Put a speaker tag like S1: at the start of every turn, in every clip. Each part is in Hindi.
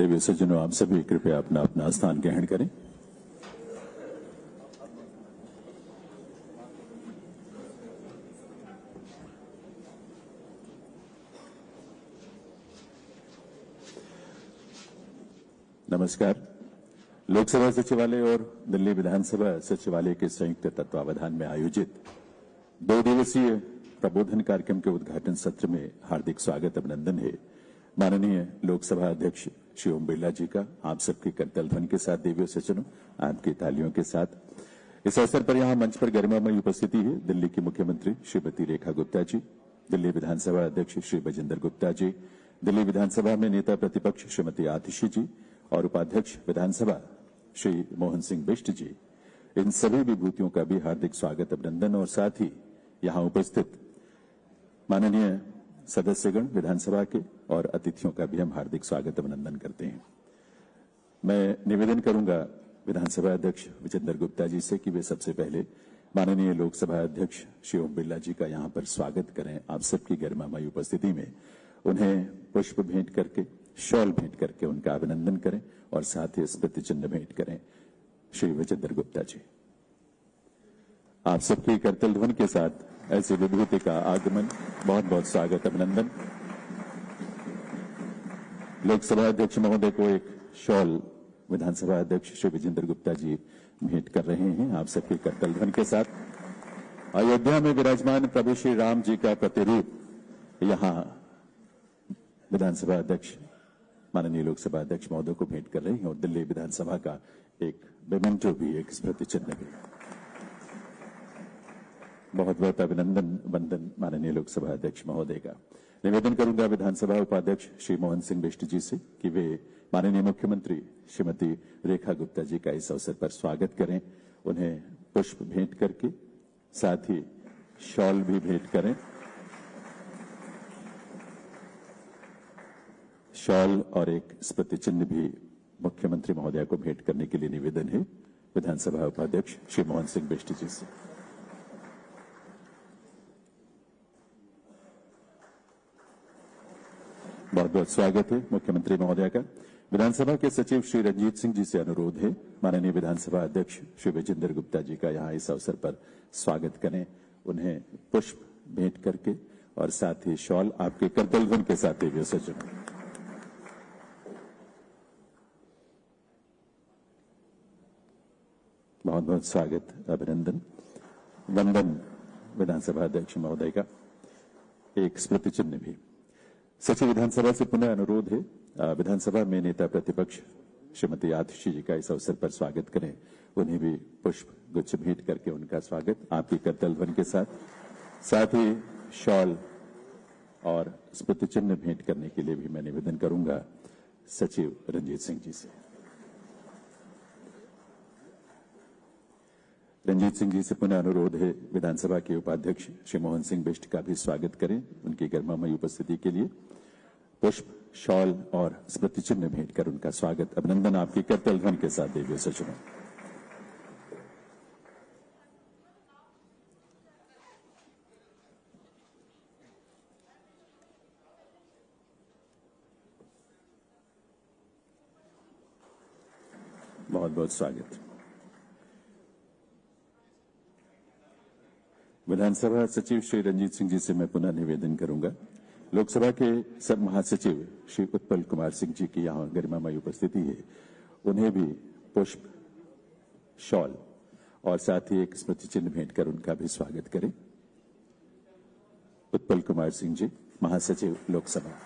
S1: देवी सज्जनों, आप सभी कृपया अपना अपना स्थान ग्रहण करें। नमस्कार। लोकसभा सचिवालय और दिल्ली विधानसभा सचिवालय के संयुक्त तत्वावधान में आयोजित 2 दिवसीय प्रबोधन कार्यक्रम के उद्घाटन सत्र में हार्दिक स्वागत अभिनंदन है। माननीय लोकसभा अध्यक्ष श्री ओम बिरला जी का आप सबके करतल ध्वनि के साथ देवी सज्जनों, आपकी तालियों के साथ इस अवसर पर यहां मंच पर गरिमामयी उपस्थिति है दिल्ली की मुख्यमंत्री श्रीमती रेखा गुप्ता जी, दिल्ली विधानसभा अध्यक्ष श्री बजेंद्र गुप्ता जी, दिल्ली विधानसभा में नेता प्रतिपक्ष श्रीमती आतिशी जी और उपाध्यक्ष विधानसभा श्री मोहन सिंह बिष्ट जी। इन सभी विभूतियों का भी हार्दिक स्वागत अभिनंदन और साथ ही यहां उपस्थित माननीय सदस्यगण विधानसभा के और अतिथियों का भी हम हार्दिक स्वागत अभिनंदन करते हैं। मैं निवेदन करूंगा विधानसभा अध्यक्ष विजेंद्र गुप्ता जी से कि वे सबसे पहले माननीय लोकसभा अध्यक्ष श्री ओम बिरला जी का यहां पर स्वागत करें। आप सबकी गरिमामयी उपस्थिति में उन्हें पुष्प भेंट करके, शॉल भेंट करके उनका अभिनंदन करें और साथ ही स्मृति चिन्ह भेंट करें। श्री विजेंद्र गुप्ता जी, आप सबकी करतल ध्वनि के साथ ऐसी विभूति का आगमन, बहुत बहुत स्वागत अभिनंदन। लोकसभा अध्यक्ष महोदय को एक शॉल विधानसभा अध्यक्ष श्री विजेंद्र गुप्ता जी भेंट कर रहे हैं आप सबके करतल ध्वनि के साथ। अयोध्या में विराजमान प्रभु श्री राम जी का प्रतिरूप यहां विधानसभा अध्यक्ष माननीय लोकसभा अध्यक्ष महोदय को भेंट कर रहे हैं और दिल्ली विधानसभा का एक मेमेंटो भी, एक स्मृति चिन्ह भी। बहुत बहुत अभिनंदन वंदन माननीय लोकसभा अध्यक्ष महोदय का। निवेदन करूंगा विधानसभा उपाध्यक्ष श्री मोहन सिंह बिष्ट जी से कि वे माननीय मुख्यमंत्री श्रीमती रेखा गुप्ता जी का इस अवसर पर स्वागत करें, उन्हें पुष्प भेंट करके साथ ही शॉल भी भेंट करें। शॉल और एक स्मृति चिन्ह भी मुख्यमंत्री महोदय को भेंट करने के लिए निवेदन है विधानसभा उपाध्यक्ष श्री मोहन सिंह बिष्ट जी से। बहुत बहुत स्वागत है मुख्यमंत्री महोदय का। विधानसभा के सचिव श्री रंजीत सिंह जी से अनुरोध है माननीय विधानसभा अध्यक्ष श्री विजेंद्र गुप्ता जी का यहां इस अवसर पर स्वागत करें, उन्हें पुष्प भेंट करके और साथ ही शॉल आपके करतल ध्वनि के साथ देवी सज्जनों। बहुत बहुत स्वागत अभिनंदन वंदन विधानसभा अध्यक्ष महोदय का। एक स्मृति चिन्ह भी सचिव विधानसभा से पुनः अनुरोध है विधानसभा में नेता प्रतिपक्ष श्रीमती आतिशी जी का इस अवसर पर स्वागत करें, उन्हें भी पुष्प गुच्छ भेंट करके उनका स्वागत आपकी करतल ध्वनि के साथ ही शॉल और स्मृति चिन्ह भेंट करने के लिए भी मैं निवेदन करूंगा सचिव रंजीत सिंह जी से। रंजीत सिंह जी से पुनः अनुरोध है विधानसभा के उपाध्यक्ष श्री मोहन सिंह बिष्ट का भी स्वागत करें, उनकी गरिमामयी उपस्थिति के लिए पुष्प, शॉल और स्मृति चिन्ह भेंट कर उनका स्वागत अभिनंदन आपकी करतल ध्वनि के साथ देवी सज्जनों। बहुत बहुत स्वागत। विधानसभा सचिव श्री रंजीत सिंह जी से मैं पुनः निवेदन करूंगा लोकसभा के सब महासचिव श्री उत्पल कुमार सिंह जी की यहां गरिमामयी उपस्थिति है, उन्हें भी पुष्प, शॉल और साथ ही एक स्मृति चिन्ह भेंट कर उनका भी स्वागत करें। उत्पल कुमार सिंह जी, महासचिव लोकसभा।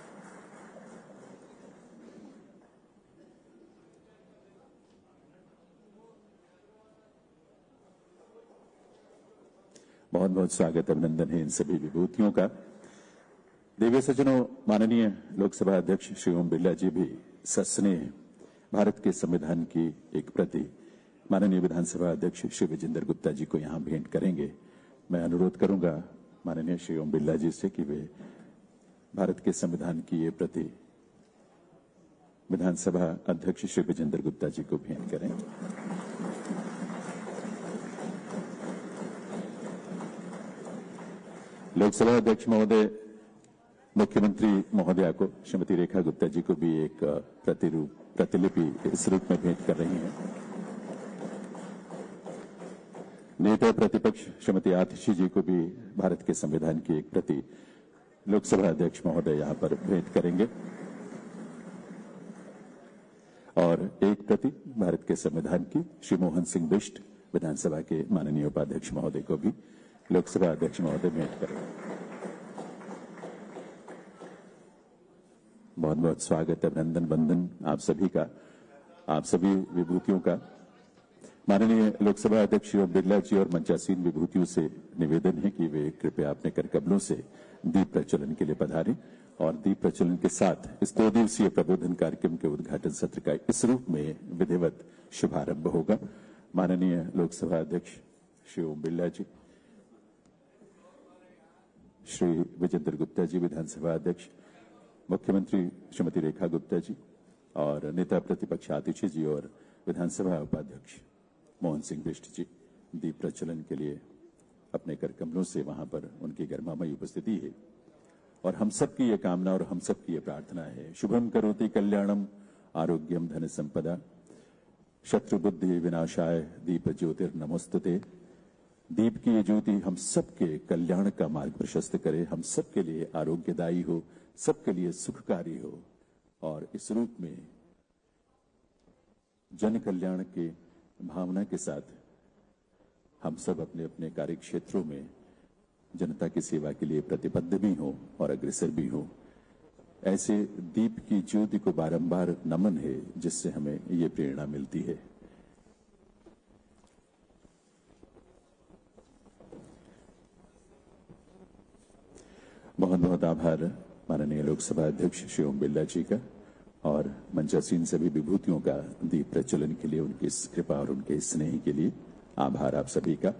S1: बहुत बहुत स्वागत अभिनंदन है इन सभी विभूतियों का। देवी सज्जनों, माननीय लोकसभा अध्यक्ष श्री ओम बिरला जी भी सस्नेह भारत के संविधान की एक प्रति माननीय विधानसभा अध्यक्ष श्री विजेंद्र गुप्ता जी को यहां भेंट करेंगे। मैं अनुरोध करूंगा माननीय श्री ओम बिरला जी से कि वे भारत के संविधान की ये प्रति विधानसभा अध्यक्ष श्री विजेंद्र गुप्ता जी को भेंट करें। लोकसभा अध्यक्ष महोदय मुख्यमंत्री महोदया को, श्रीमती रेखा गुप्ता जी को भी एक प्रतिरूप प्रतिलिपि इस रूप में भेंट कर रही हैं। नेता प्रतिपक्ष श्रीमती आतिशी जी को भी भारत के संविधान की एक प्रति लोकसभा अध्यक्ष महोदय यहां पर भेंट करेंगे और एक प्रति भारत के संविधान की श्री मोहन सिंह बिष्ट विधानसभा के माननीय उपाध्यक्ष महोदय को भी लोकसभा अध्यक्ष महोदय भेंट करेंगे। बहुत बहुत स्वागत, अभिनंदन, वंदन आप सभी का, आप सभी विभूतियों का। माननीय लोकसभा अध्यक्ष ओम बिरला जी और मंचासीन विभूतियों से निवेदन है कि वे कृपया अपने करकमलों से दीप प्रज्वलन के लिए पधारें और दीप प्रज्वलन के साथ इस 2 दिवसीय प्रबोधन कार्यक्रम के उद्घाटन सत्र का इस रूप में विधिवत शुभारंभ होगा। माननीय लोकसभा अध्यक्ष श्री ओम बिरला जी, श्री विजेंद्र गुप्ता जी विधानसभा अध्यक्ष, मुख्यमंत्री श्रीमती रेखा गुप्ता जी और नेता प्रतिपक्ष आतिशी जी और विधानसभा उपाध्यक्ष मोहन सिंह बिष्ट जी दीप प्रज्वलन के लिए अपने करकमलों से वहां पर उनकी गरिमामयी उपस्थिति है और हम सबकी ये कामना और हम सबकी ये प्रार्थना है। शुभम करोति कल्याणम आरोग्यम धन संपदा शत्रु बुद्धि विनाशाय दीप ज्योतिर्नमोस्तुते। दीप की ये ज्योति हम सबके कल्याण का मार्ग प्रशस्त करे, हम सबके लिए आरोग्यदायी हो, सबके लिए सुखकारी हो और इस रूप में जन कल्याण के भावना के साथ हम सब अपने अपने कार्य क्षेत्रों में जनता की सेवा के लिए प्रतिबद्ध भी हो और अग्रसर भी हो। ऐसे दीप की ज्योति को बारंबार नमन है जिससे हमें ये प्रेरणा मिलती है। बहुत बहुत आभार माननीय लोकसभा अध्यक्ष श्री ओम बिरला जी का और मंचासीन सभी विभूतियों का दीप प्रज्वलन के लिए उनकी इस कृपा और उनके स्नेह के लिए आभार आप सभी का।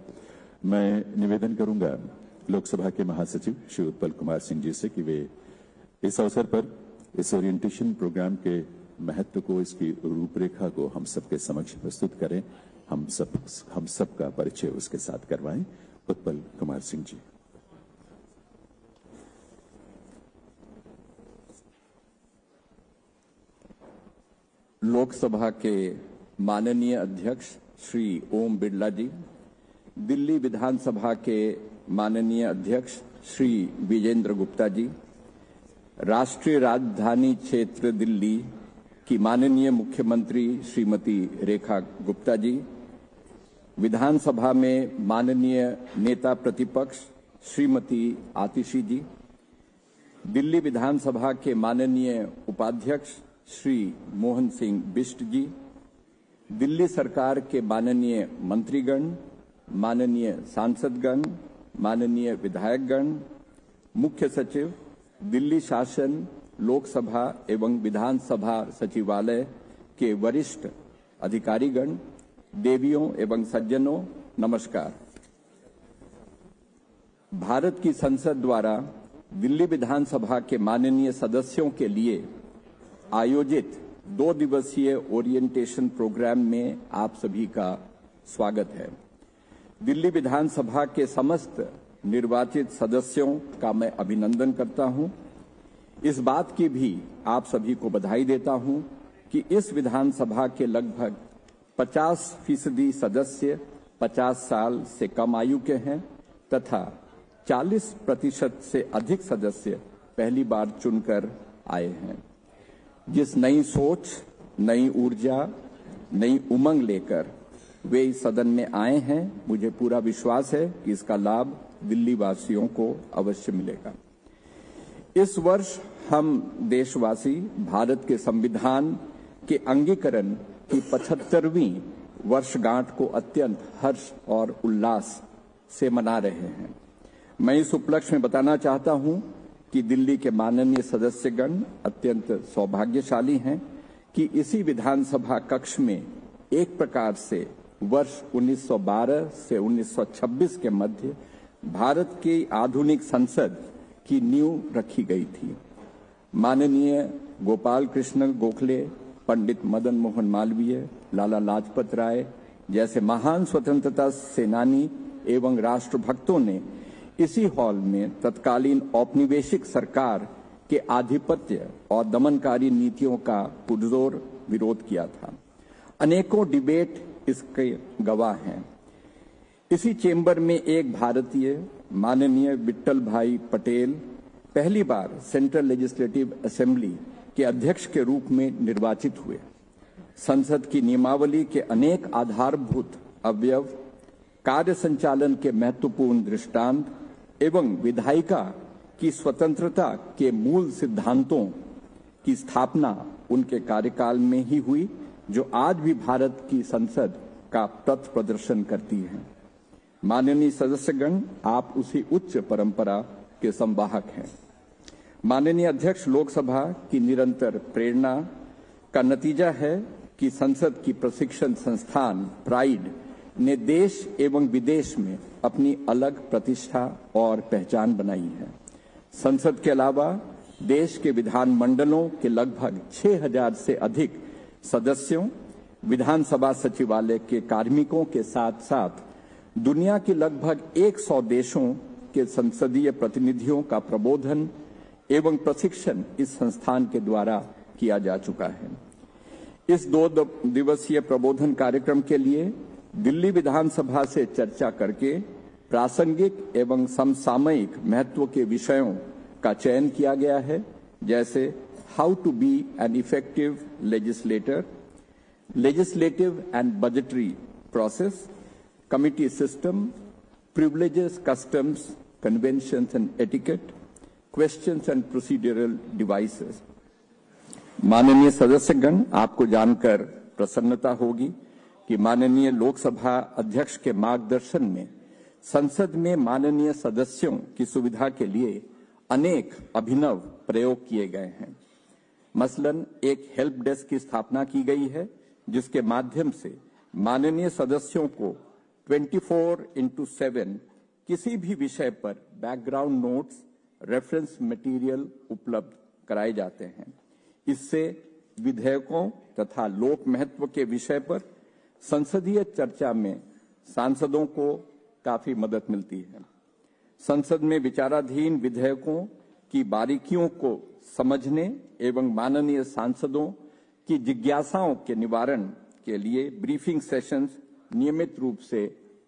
S1: मैं निवेदन करूंगा लोकसभा के महासचिव श्री उत्पल कुमार सिंह जी से कि वे इस अवसर पर इस ओरिएंटेशन प्रोग्राम के महत्व को, इसकी रूपरेखा को हम सबके समक्ष प्रस्तुत करें, हम सब का परिचय उसके साथ करवाएं। उत्पल कुमार सिंह जी।
S2: लोकसभा के माननीय अध्यक्ष श्री ओम बिरला जी, दिल्ली विधानसभा के माननीय अध्यक्ष श्री विजेंद्र गुप्ता जी, राष्ट्रीय राजधानी क्षेत्र दिल्ली की माननीय मुख्यमंत्री श्रीमती रेखा गुप्ता जी, विधानसभा में माननीय नेता प्रतिपक्ष श्रीमती आतिशी जी, दिल्ली विधानसभा के माननीय उपाध्यक्ष श्री मोहन सिंह बिष्ट जी, दिल्ली सरकार के माननीय मंत्रीगण, माननीय सांसदगण, माननीय विधायकगण, मुख्य सचिव, दिल्ली शासन, लोकसभा एवं विधानसभा सचिवालय के वरिष्ठ अधिकारीगण, देवियों एवं सज्जनों, नमस्कार। भारत की संसद द्वारा दिल्ली विधानसभा के माननीय सदस्यों के लिए आयोजित 2 दिवसीय ओरिएंटेशन प्रोग्राम में आप सभी का स्वागत है। दिल्ली विधानसभा के समस्त निर्वाचित सदस्यों का मैं अभिनंदन करता हूं। इस बात की भी आप सभी को बधाई देता हूं कि इस विधानसभा के लगभग 50% सदस्य 50 साल से कम आयु के हैं तथा 40% से अधिक सदस्य पहली बार चुनकर आए हैं। जिस नई सोच, नई ऊर्जा, नई उमंग लेकर वे इस सदन में आए हैं, मुझे पूरा विश्वास है कि इसका लाभ दिल्ली वासियों को अवश्य मिलेगा। इस वर्ष हम देशवासी भारत के संविधान के अंगीकरण की 75वीं वर्षगांठ को अत्यंत हर्ष और उल्लास से मना रहे हैं। मैं इस उपलक्ष्य में बताना चाहता हूं कि दिल्ली के माननीय सदस्यगण अत्यंत सौभाग्यशाली हैं कि इसी विधानसभा कक्ष में एक प्रकार से वर्ष 1912 से 1926 के मध्य भारत की आधुनिक संसद की नींव रखी गई थी। माननीय गोपाल कृष्ण गोखले, पंडित मदन मोहन मालवीय, लाला लाजपत राय जैसे महान स्वतंत्रता सेनानी एवं राष्ट्रभक्तों ने इसी हॉल में तत्कालीन औपनिवेशिक सरकार के आधिपत्य और दमनकारी नीतियों का पुरजोर विरोध किया था। अनेकों डिबेट इसके गवाह हैं। इसी चेंबर में एक भारतीय माननीय विट्ठल भाई पटेल पहली बार सेंट्रल लेजिस्लेटिव असेंबली के अध्यक्ष के रूप में निर्वाचित हुए। संसद की नियमावली के अनेक आधारभूत अवयव, कार्य संचालन के महत्वपूर्ण दृष्टांत एवं विधायिका की स्वतंत्रता के मूल सिद्धांतों की स्थापना उनके कार्यकाल में ही हुई, जो आज भी भारत की संसद का पथ प्रदर्शन करती है। माननीय सदस्यगण, आप उसी उच्च परंपरा के संवाहक हैं। माननीय अध्यक्ष, लोकसभा की निरंतर प्रेरणा का नतीजा है कि संसद की प्रशिक्षण संस्थान प्राइड ने देश एवं विदेश में अपनी अलग प्रतिष्ठा और पहचान बनाई है। संसद के अलावा देश के विधानमंडलों के लगभग 6000 से अधिक सदस्यों, विधानसभा सचिवालय के कार्मिकों के साथ साथ दुनिया के लगभग 100 देशों के संसदीय प्रतिनिधियों का प्रबोधन एवं प्रशिक्षण इस संस्थान के द्वारा किया जा चुका है। इस 2 दिवसीय प्रबोधन कार्यक्रम के लिए दिल्ली विधानसभा से चर्चा करके प्रासंगिक एवं समसामयिक महत्व के विषयों का चयन किया गया है, जैसे how to be an effective legislator, legislative and budgetary process, committee system, privileges, customs, conventions and etiquette, questions and procedural devices. माननीय सदस्यगण, आपको जानकर प्रसन्नता होगी कि माननीय लोकसभा अध्यक्ष के मार्गदर्शन में संसद में माननीय सदस्यों की सुविधा के लिए अनेक अभिनव प्रयोग किए गए हैं। मसलन एक हेल्प डेस्क की स्थापना की गई है, जिसके माध्यम से माननीय सदस्यों को 24/7 किसी भी विषय पर बैकग्राउंड नोट्स, रेफरेंस मटेरियल उपलब्ध कराए जाते हैं। इससे विधेयकों तथा लोक महत्व के विषय पर संसदीय चर्चा में सांसदों को काफी मदद मिलती है। संसद में विचाराधीन विधेयकों की बारीकियों को समझने एवं माननीय सांसदों की जिज्ञासाओं के निवारण के लिए ब्रीफिंग सेशंस नियमित रूप से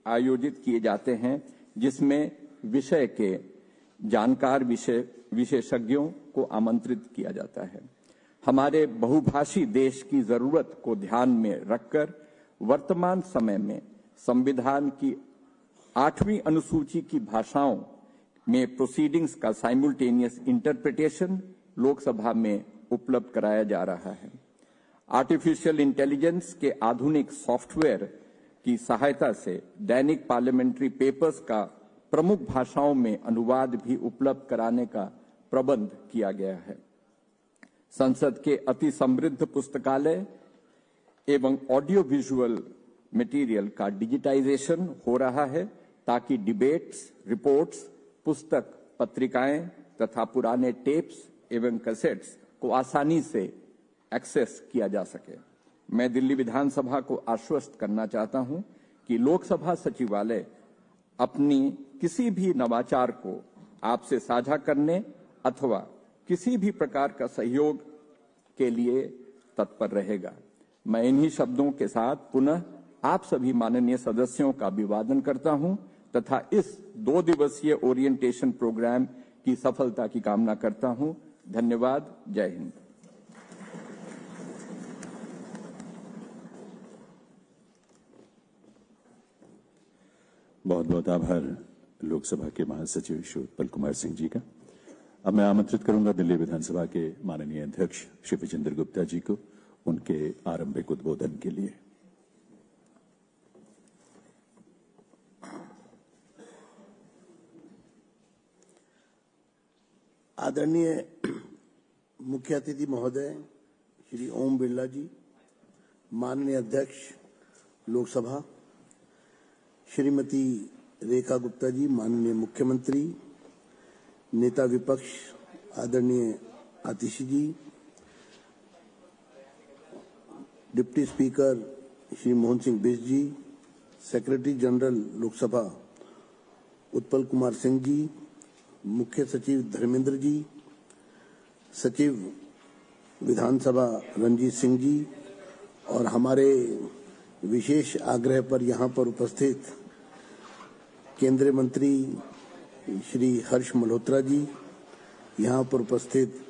S2: आयोजित किए जाते हैं, जिसमें विषय के जानकार विशेषज्ञों को आमंत्रित किया जाता है। हमारे बहुभाषी देश की जरूरत को ध्यान में रखकर वर्तमान समय में संविधान की 8वीं अनुसूची की भाषाओं में प्रोसीडिंग्स का साइमल्टेनियस इंटरप्रिटेशन लोकसभा में उपलब्ध कराया जा रहा है। आर्टिफिशियल इंटेलिजेंस के आधुनिक सॉफ्टवेयर की सहायता से दैनिक पार्लियामेंट्री पेपर्स का प्रमुख भाषाओं में अनुवाद भी उपलब्ध कराने का प्रबंध किया गया है। संसद के अति समृद्ध पुस्तकालय एवं ऑडियो विजुअल मटेरियल का डिजिटाइजेशन हो रहा है, ताकि डिबेट्स, रिपोर्ट्स, पुस्तक, पत्रिकाएं तथा पुराने टेप्स एवं कैसेट्स को आसानी से एक्सेस किया जा सके। मैं दिल्ली विधानसभा को आश्वस्त करना चाहता हूं कि लोकसभा सचिवालय अपनी किसी भी नवाचार को आपसे साझा करने अथवा किसी भी प्रकार का सहयोग के लिए तत्पर रहेगा। मैं इन्हीं शब्दों के साथ पुनः आप सभी माननीय सदस्यों का अभिवादन करता हूं तथा इस 2 दिवसीय ओरिएंटेशन प्रोग्राम की सफलता की कामना करता हूं। धन्यवाद। जय हिंद।
S1: बहुत बहुत आभार लोकसभा के महासचिव श्री उत्पल कुमार सिंह जी का। अब मैं आमंत्रित करूंगा दिल्ली विधानसभा के माननीय अध्यक्ष श्री विजेंद्र गुप्ता जी को उनके आरंभिक उद्बोधन के लिए।
S3: आदरणीय मुख्य अतिथि महोदय श्री ओम बिरला जी, माननीय अध्यक्ष लोकसभा श्रीमती रेखा गुप्ता जी, माननीय मुख्यमंत्री, नेता विपक्ष आदरणीय आतिशी जी, डिप्टी स्पीकर श्री मोहन सिंह बिष्ट जी, सेक्रेटरी जनरल लोकसभा उत्पल कुमार सिंह जी, मुख्य सचिव धर्मेंद्र जी, सचिव विधानसभा रंजीत सिंह जी, और हमारे विशेष आग्रह पर यहाँ पर उपस्थित केंद्रीय मंत्री श्री हर्ष मल्होत्रा जी, यहाँ पर उपस्थित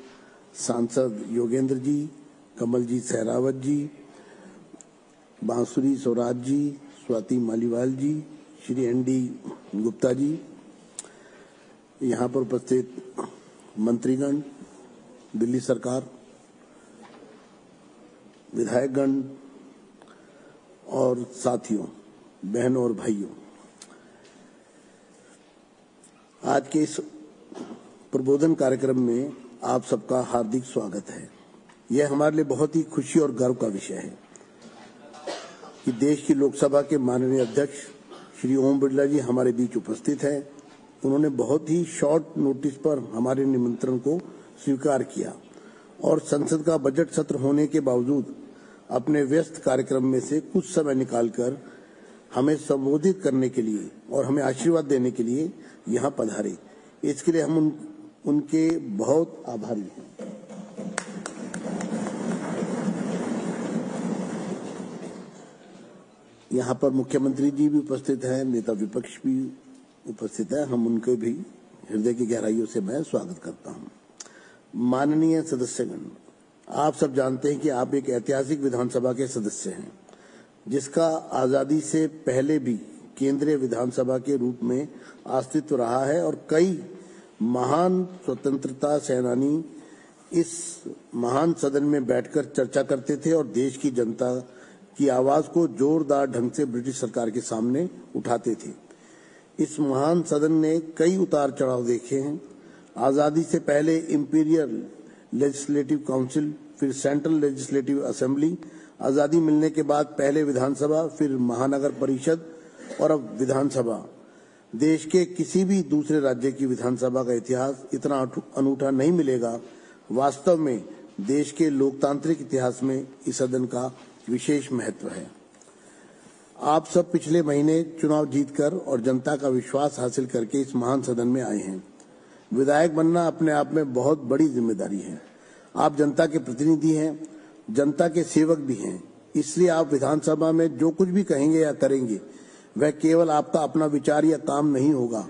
S3: सांसद योगेंद्र जी, कमलजीत सहरावत जी, बांसुरी स्वराज जी, स्वाति मालीवाल जी, श्री एनडी गुप्ता जी, यहाँ पर उपस्थित मंत्रीगण, दिल्ली सरकार, विधायकगण और साथियों, बहनों और भाइयों, आज के इस प्रबोधन कार्यक्रम में आप सबका हार्दिक स्वागत है। यह हमारे लिए बहुत ही खुशी और गर्व का विषय है कि देश की लोकसभा के माननीय अध्यक्ष श्री ओम बिरला जी हमारे बीच उपस्थित हैं। उन्होंने बहुत ही शॉर्ट नोटिस पर हमारे निमंत्रण को स्वीकार किया और संसद का बजट सत्र होने के बावजूद अपने व्यस्त कार्यक्रम में से कुछ समय निकालकर हमें संबोधित करने के लिए और हमें आशीर्वाद देने के लिए यहाँ पधारे। इसके लिए हम उनके बहुत आभारी हैं। यहाँ पर मुख्यमंत्री जी भी उपस्थित हैं, नेता विपक्ष भी उपस्थित है। हम उनके भी हृदय की गहराइयों से मैं स्वागत करता हूँ। माननीय सदस्यगण, आप सब जानते हैं कि आप एक ऐतिहासिक विधानसभा के सदस्य हैं, जिसका आजादी से पहले भी केंद्रीय विधानसभा के रूप में अस्तित्व रहा है और कई महान स्वतंत्रता सेनानी इस महान सदन में बैठकर चर्चा करते थे और देश की जनता की आवाज को जोरदार ढंग से ब्रिटिश सरकार के सामने उठाते थे। इस महान सदन ने कई उतार चढ़ाव देखे हैं। आजादी से पहले इंपीरियल लेजिस्लेटिव काउंसिल, फिर सेंट्रल लेजिस्लेटिव असेंबली, आजादी मिलने के बाद पहले विधानसभा, फिर महानगर परिषद और अब विधानसभा। देश के किसी भी दूसरे राज्य की विधानसभा का इतिहास इतना अनूठा नहीं मिलेगा। वास्तव में देश के लोकतांत्रिक इतिहास में इस सदन का विशेष महत्व है। आप सब पिछले महीने चुनाव जीतकर और जनता का विश्वास हासिल करके इस महान सदन में आए हैं। विधायक बनना अपने आप में बहुत बड़ी जिम्मेदारी है। आप जनता के प्रतिनिधि हैं, जनता के सेवक भी हैं। इसलिए आप विधानसभा में जो कुछ भी कहेंगे या करेंगे वह केवल आपका अपना विचार या काम नहीं होगा,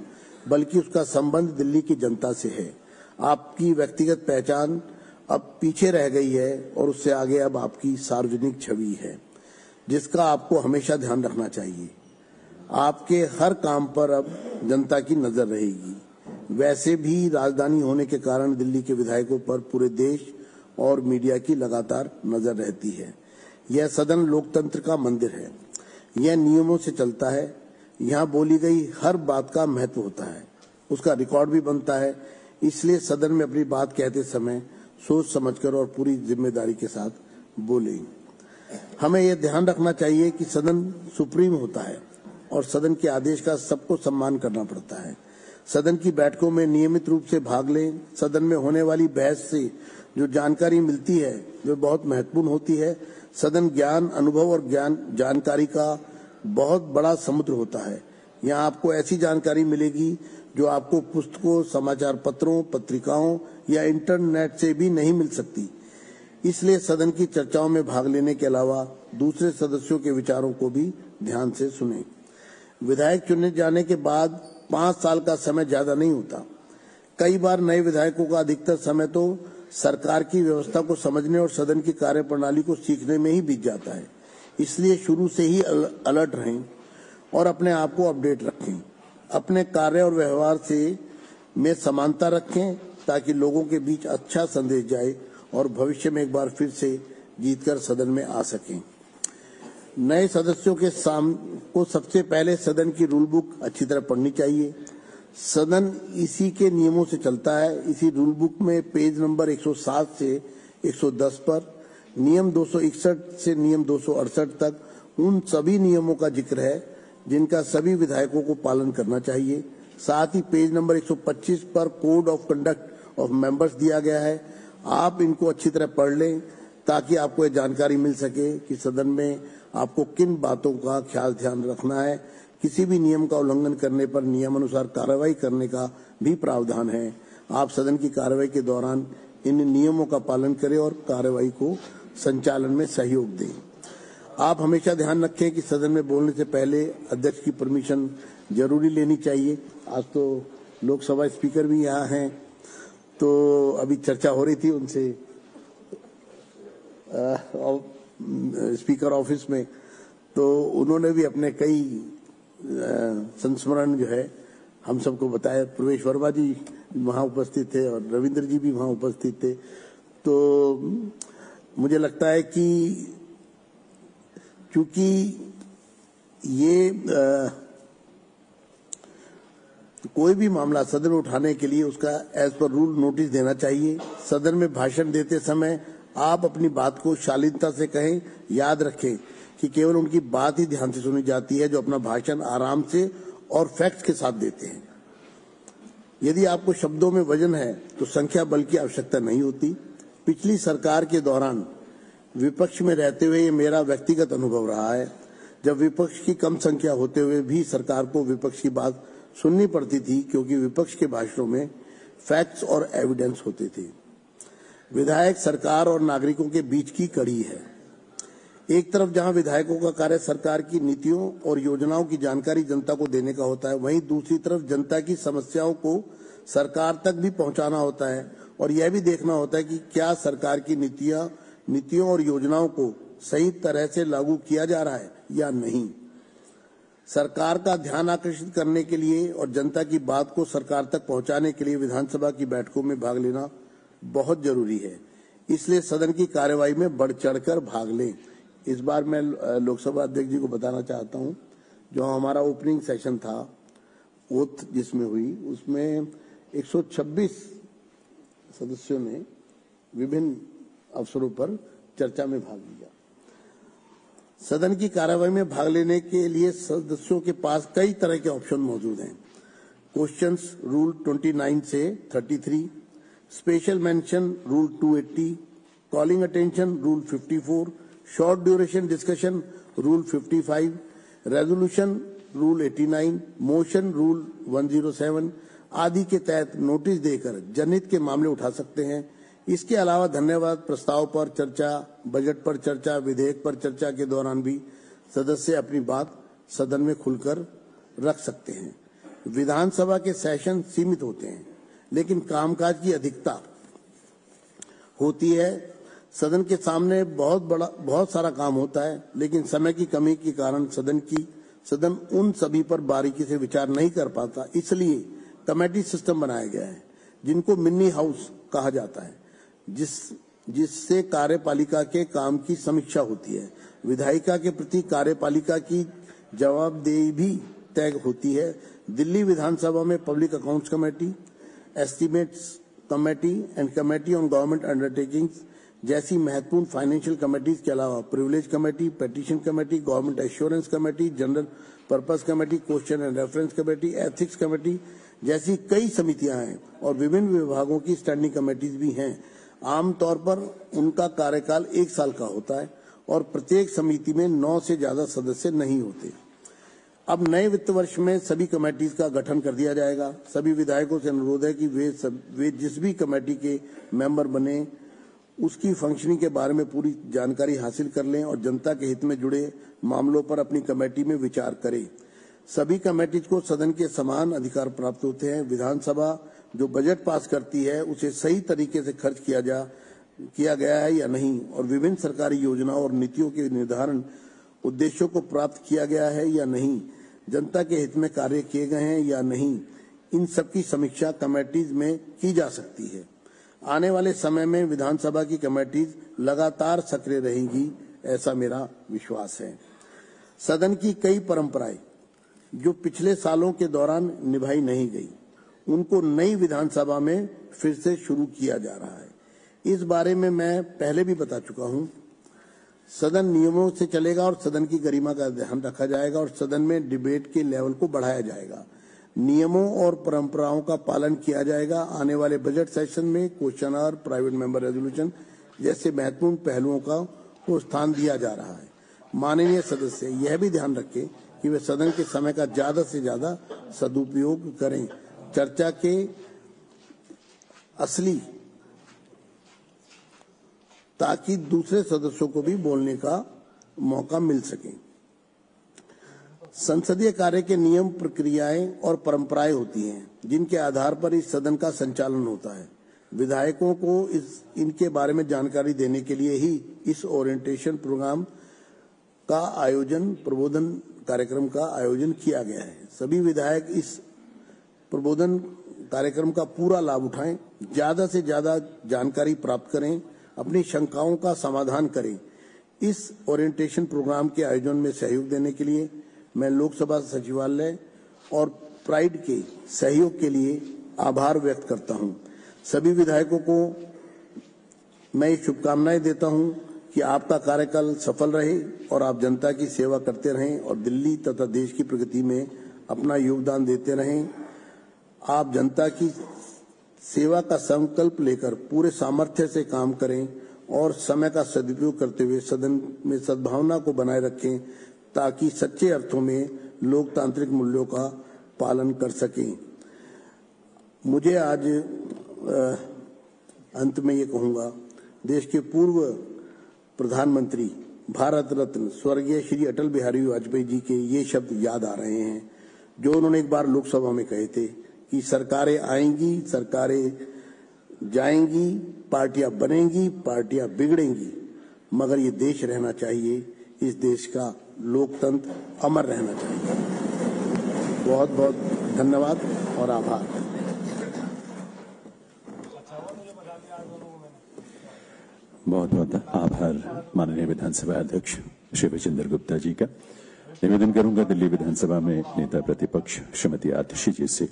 S3: बल्कि उसका संबंध दिल्ली की जनता से है। आपकी व्यक्तिगत पहचान अब पीछे रह गई है और उससे आगे अब आपकी सार्वजनिक छवि है, जिसका आपको हमेशा ध्यान रखना चाहिए। आपके हर काम पर अब जनता की नजर रहेगी। वैसे भी राजधानी होने के कारण दिल्ली के विधायकों पर पूरे देश और मीडिया की लगातार नजर रहती है। यह सदन लोकतंत्र का मंदिर है। यह नियमों से चलता है। यहाँ बोली गई हर बात का महत्व होता है, उसका रिकॉर्ड भी बनता है। इसलिए सदन में अपनी बात कहते समय सोच समझकर और पूरी जिम्मेदारी के साथ बोले। हमें यह ध्यान रखना चाहिए कि सदन सुप्रीम होता है और सदन के आदेश का सबको सम्मान करना पड़ता है। सदन की बैठकों में नियमित रूप से भाग लें। सदन में होने वाली बहस से जो जानकारी मिलती है जो बहुत महत्वपूर्ण होती है। सदन ज्ञान, अनुभव और जानकारी का बहुत बड़ा समुद्र होता है। यहाँ आपको ऐसी जानकारी मिलेगी जो आपको पुस्तकों, समाचार पत्रों, पत्रिकाओं या इंटरनेट से भी नहीं मिल सकती। इसलिए सदन की चर्चाओं में भाग लेने के अलावा दूसरे सदस्यों के विचारों को भी ध्यान से सुनें। विधायक चुने जाने के बाद 5 साल का समय ज्यादा नहीं होता। कई बार नए विधायकों का अधिकतर समय तो सरकार की व्यवस्था को समझने और सदन की कार्यप्रणाली को सीखने में ही बीत जाता है। इसलिए शुरू से ही अलर्ट रहें और अपने आप को अपडेट रखें। अपने कार्य और व्यवहार में समानता रखें ताकि लोगों के बीच अच्छा संदेश जाए और भविष्य में एक बार फिर से जीतकर सदन में आ सकें। नए सदस्यों को सबसे पहले सदन की रूल बुक अच्छी तरह पढ़नी चाहिए। सदन इसी के नियमों से चलता है। इसी रूल बुक में पेज नंबर 107 से 110 पर नियम 261 से नियम 268 तक उन सभी नियमों का जिक्र है जिनका सभी विधायकों को पालन करना चाहिए। साथ ही पेज नंबर 125 पर code of conduct of members दिया गया है। आप इनको अच्छी तरह पढ़ लें ताकि आपको ये जानकारी मिल सके कि सदन में आपको किन बातों का ध्यान रखना है। किसी भी नियम का उल्लंघन करने पर नियमानुसार कार्रवाई करने का भी प्रावधान है। आप सदन की कार्रवाई के दौरान इन नियमों का पालन करें और कार्रवाई को संचालन में सहयोग दें। आप हमेशा ध्यान रखें कि सदन में बोलने से पहले अध्यक्ष की परमिशन जरूरी लेनी चाहिए। आज तो लोकसभा स्पीकर भी यहाँ हैं, तो अभी चर्चा हो रही थी उनसे स्पीकर ऑफिस में, तो उन्होंने भी अपने कई संस्मरण जो है हम सबको बताया। प्रवेश वर्मा जी वहां उपस्थित थे और रविंद्र जी भी वहां उपस्थित थे। तो मुझे लगता है कि चूंकि ये कोई भी मामला सदन में उठाने के लिए उसका एज पर रूल नोटिस देना चाहिए। सदन में भाषण देते समय आप अपनी बात को शालीनता से कहें। याद रखें कि केवल उनकी बात ही ध्यान से सुनी जाती है जो अपना भाषण आराम से और फैक्ट्स के साथ देते हैं। यदि आपको शब्दों में वजन है तो संख्या बल की आवश्यकता नहीं होती। पिछली सरकार के दौरान विपक्ष में रहते हुए ये मेरा व्यक्तिगत अनुभव रहा है, जब विपक्ष की कम संख्या होते हुए भी सरकार को विपक्ष की बात सुननी पड़ती थी, क्योंकि विपक्ष के भाषणों में फैक्ट्स और एविडेंस होते थे। विधायक सरकार और नागरिकों के बीच की कड़ी है। एक तरफ जहां विधायकों का कार्य सरकार की नीतियों और योजनाओं की जानकारी जनता को देने का होता है, वहीं दूसरी तरफ जनता की समस्याओं को सरकार तक भी पहुंचाना होता है और यह भी देखना होता है कि क्या सरकार की नीतियों और योजनाओं को सही तरह से लागू किया जा रहा है या नहीं। सरकार का ध्यान आकर्षित करने के लिए और जनता की बात को सरकार तक पहुंचाने के लिए विधानसभा की बैठकों में भाग लेना बहुत जरूरी है। इसलिए सदन की कार्यवाही में बढ़ चढ़कर भाग लें। इस बार मैं लोकसभा अध्यक्ष जी को बताना चाहता हूं, जो हमारा ओपनिंग सेशन था ओथ जिसमें हुई, उसमें 126 सदस्यों ने विभिन्न अवसरों पर चर्चा में भाग लिया। सदन की कार्यवाही में भाग लेने के लिए सदस्यों के पास कई तरह के ऑप्शन मौजूद हैं। क्वेश्चंस रूल 29 से 33, special mention rule 280, calling attention rule 54, short duration discussion rule 55, resolution rule 89, motion rule 107 आदि के तहत नोटिस देकर जनहित के मामले उठा सकते हैं। इसके अलावा धन्यवाद प्रस्ताव पर चर्चा, बजट पर चर्चा, विधेयक पर चर्चा के दौरान भी सदस्य अपनी बात सदन में खुलकर रख सकते हैं। विधानसभा के सेशन सीमित होते हैं, लेकिन कामकाज की अधिकता होती है। सदन के सामने बहुत सारा काम होता है, लेकिन समय की कमी के कारण सदन उन सभी पर बारीकी से विचार नहीं कर पाता। इसलिए कमेटी सिस्टम बनाया गया है, जिनको मिनी हाउस कहा जाता है, जिससे कार्यपालिका के काम की समीक्षा होती है। विधायिका के प्रति कार्यपालिका की जवाबदेही भी तय होती है। दिल्ली विधानसभा में public accounts committee, estimates committee and committee on government undertakings जैसी महत्वपूर्ण फाइनेंशियल कमेटीज के अलावा privilege committee, petition committee, government assurance committee, general purpose committee, question and reference committee, ethics committee जैसी कई समितियां हैं और विभिन्न विभागों की स्टैंडिंग कमेटीज भी हैं। आमतौर पर उनका कार्यकाल 1 साल का होता है और प्रत्येक समिति में 9 से ज्यादा सदस्य नहीं होते। अब नए वित्त वर्ष में सभी कमेटीज का गठन कर दिया जाएगा। सभी विधायकों से अनुरोध है कि वे जिस भी कमेटी के मेंबर बने उसकी फंक्शनिंग के बारे में पूरी जानकारी हासिल कर लें और जनता के हित में जुड़े मामलों पर अपनी कमेटी में विचार करें। सभी कमेटीज को सदन के समान अधिकार प्राप्त होते हैं। विधानसभा जो बजट पास करती है उसे सही तरीके से खर्च किया गया है या नहीं, और विभिन्न सरकारी योजनाओं और नीतियों के निर्धारण उद्देश्यों को प्राप्त किया गया है या नहीं, जनता के हित में कार्य किए गए हैं या नहीं, इन सबकी समीक्षा कमेटीज में की जा सकती है। आने वाले समय में विधानसभा की कमेटीज लगातार सक्रिय रहेंगी, ऐसा मेरा विश्वास है। सदन की कई परंपराएं जो पिछले सालों के दौरान निभाई नहीं गई, उनको नई विधानसभा में फिर से शुरू किया जा रहा है। इस बारे में मैं पहले भी बता चुका हूं। सदन नियमों से चलेगा और सदन की गरिमा का ध्यान रखा जाएगा और सदन में डिबेट के लेवल को बढ़ाया जाएगा। नियमों और परंपराओं का पालन किया जाएगा। आने वाले बजट सेशन में question hour, private member resolution जैसे महत्वपूर्ण पहलुओं को स्थान दिया जा रहा है। माननीय सदस्य यह भी ध्यान रखें कि वे सदन के समय का ज्यादा से ज्यादा सदुपयोग करें। चर्चा के असली ताकि दूसरे सदस्यों को भी बोलने का मौका मिल सके। संसदीय कार्य के नियम, प्रक्रियाएं और परंपराएं होती हैं जिनके आधार पर इस सदन का संचालन होता है। विधायकों को इनके बारे में जानकारी देने के लिए ही इस ओरिएंटेशन प्रोग्राम का आयोजन, प्रबोधन कार्यक्रम का आयोजन किया गया है। सभी विधायक इस प्रबोधन कार्यक्रम का पूरा लाभ उठाएं, ज्यादा से ज्यादा जानकारी प्राप्त करें, अपनी शंकाओं का समाधान करें। इस ओरिएंटेशन प्रोग्राम के आयोजन में सहयोग देने के लिए मैं लोकसभा सचिवालय और प्राइड के सहयोग के लिए आभार व्यक्त करता हूं। सभी विधायकों को मैं शुभकामनाएं देता हूं कि आपका कार्यकाल सफल रहे और आप जनता की सेवा करते रहें और दिल्ली तथा देश की प्रगति में अपना योगदान देते रहें। आप जनता की सेवा का संकल्प लेकर पूरे सामर्थ्य से काम करें और समय का सदुपयोग करते हुए सदन में सद्भावना को बनाए रखें ताकि सच्चे अर्थों में लोकतांत्रिक मूल्यों का पालन कर सकें। मुझे आज अंत में ये कहूंगा, देश के पूर्व प्रधानमंत्री, भारत रत्न स्वर्गीय श्री अटल बिहारी वाजपेयी जी के ये शब्द याद आ रहे हैं जो उन्होंने एक बार लोकसभा में कहे थे कि सरकारें आएंगी, सरकारें जाएंगी, पार्टियां बनेंगी, पार्टियां बिगड़ेंगी, मगर ये देश रहना चाहिए, इस देश का लोकतंत्र अमर रहना चाहिए। बहुत बहुत धन्यवाद और आभार।
S1: बहुत बहुत आभार माननीय विधानसभा अध्यक्ष श्री विजेंद्र गुप्ता जी का। निवेदन करूंगा दिल्ली विधानसभा में नेता प्रतिपक्ष श्रीमती आतिशी जी से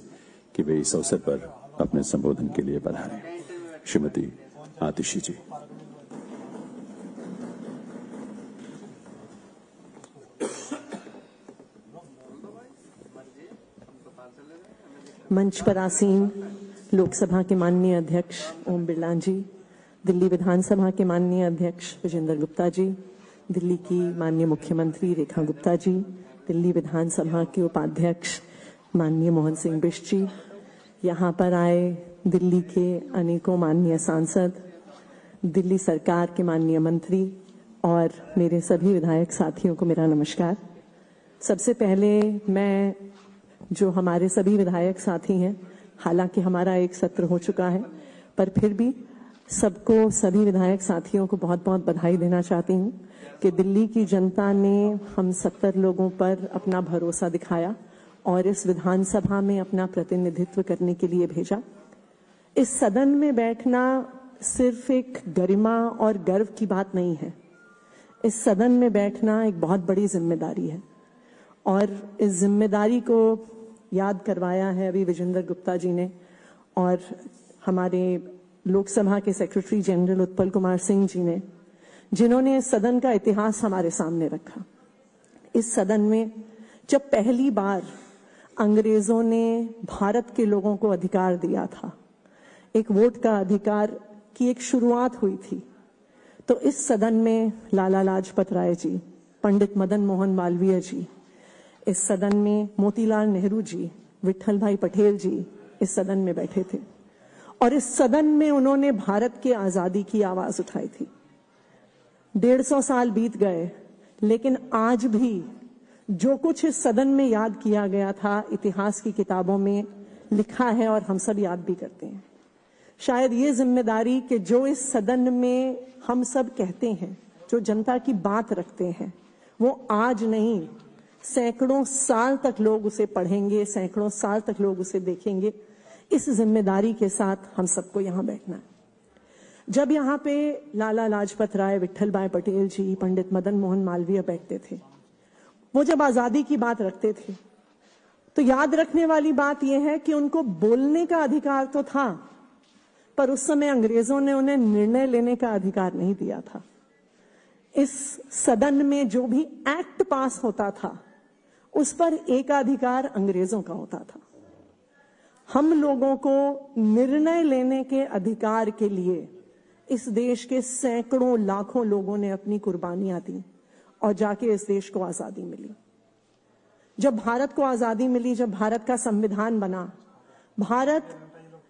S1: कि वे इस अवसर पर अपने संबोधन के लिए पधारें। श्रीमती आतिशी जी।
S4: मंच पर आसीन लोकसभा के माननीय अध्यक्ष ओम बिरला जी, दिल्ली विधानसभा के माननीय अध्यक्ष विजेंद्र गुप्ता जी, दिल्ली की माननीय मुख्यमंत्री रेखा गुप्ता जी, दिल्ली विधानसभा के उपाध्यक्ष माननीय मोहन सिंह बिष्ट जी, यहाँ पर आए दिल्ली के अनेकों माननीय सांसद, दिल्ली सरकार के माननीय मंत्री और मेरे सभी विधायक साथियों को मेरा नमस्कार। सबसे पहले मैं जो हमारे सभी विधायक साथी हैं, हालांकि हमारा एक सत्र हो चुका है, पर फिर भी सबको, सभी विधायक साथियों को बहुत बहुत बधाई देना चाहती हूं कि दिल्ली की जनता ने हम 70 लोगों पर अपना भरोसा दिखाया और इस विधानसभा में अपना प्रतिनिधित्व करने के लिए भेजा। इस सदन में बैठना सिर्फ एक गरिमा और गर्व की बात नहीं है, इस सदन में बैठना एक बहुत बड़ी जिम्मेदारी है और इस जिम्मेदारी को याद करवाया है अभी विजेंद्र गुप्ता जी ने और हमारे लोकसभा के सेक्रेटरी जनरल उत्पल कुमार सिंह जी ने, जिन्होंने इस सदन का इतिहास हमारे सामने रखा। इस सदन में जब पहली बार अंग्रेजों ने भारत के लोगों को अधिकार दिया था, एक वोट का अधिकार की एक शुरुआत हुई थी, तो इस सदन में लाला लाजपत राय जी, पंडित मदन मोहन मालवीय जी, इस सदन में मोतीलाल नेहरू जी, विट्ठल भाई पटेल जी इस सदन में बैठे थे और इस सदन में उन्होंने भारत की आजादी की आवाज उठाई थी। 150 साल बीत गए, लेकिन आज भी जो कुछ इस सदन में याद किया गया था, इतिहास की किताबों में लिखा है और हम सब याद भी करते हैं। शायद ये जिम्मेदारी कि जो इस सदन में हम सब कहते हैं, जो जनता की बात रखते हैं, वो आज नहीं, सैकड़ों साल तक लोग उसे पढ़ेंगे, सैकड़ों साल तक लोग उसे देखेंगे। इस जिम्मेदारी के साथ हम सबको यहां बैठना है। जब यहाँ पे लाला लाजपत राय, विट्ठल भाई पटेल जी, पंडित मदन मोहन मालवीय बैठते थे, वो जब आजादी की बात रखते थे, तो याद रखने वाली बात यह है कि उनको बोलने का अधिकार तो था, पर उस समय अंग्रेजों ने उन्हें निर्णय लेने का अधिकार नहीं दिया था। इस सदन में जो भी एक्ट पास होता था, उस पर एकाधिकार अंग्रेजों का होता था। हम लोगों को निर्णय लेने के अधिकार के लिए इस देश के सैकड़ों लाखों लोगों ने अपनी कुर्बानियां दी और जाके इस देश को आजादी मिली। जब भारत को आजादी मिली, जब भारत का संविधान बना, भारत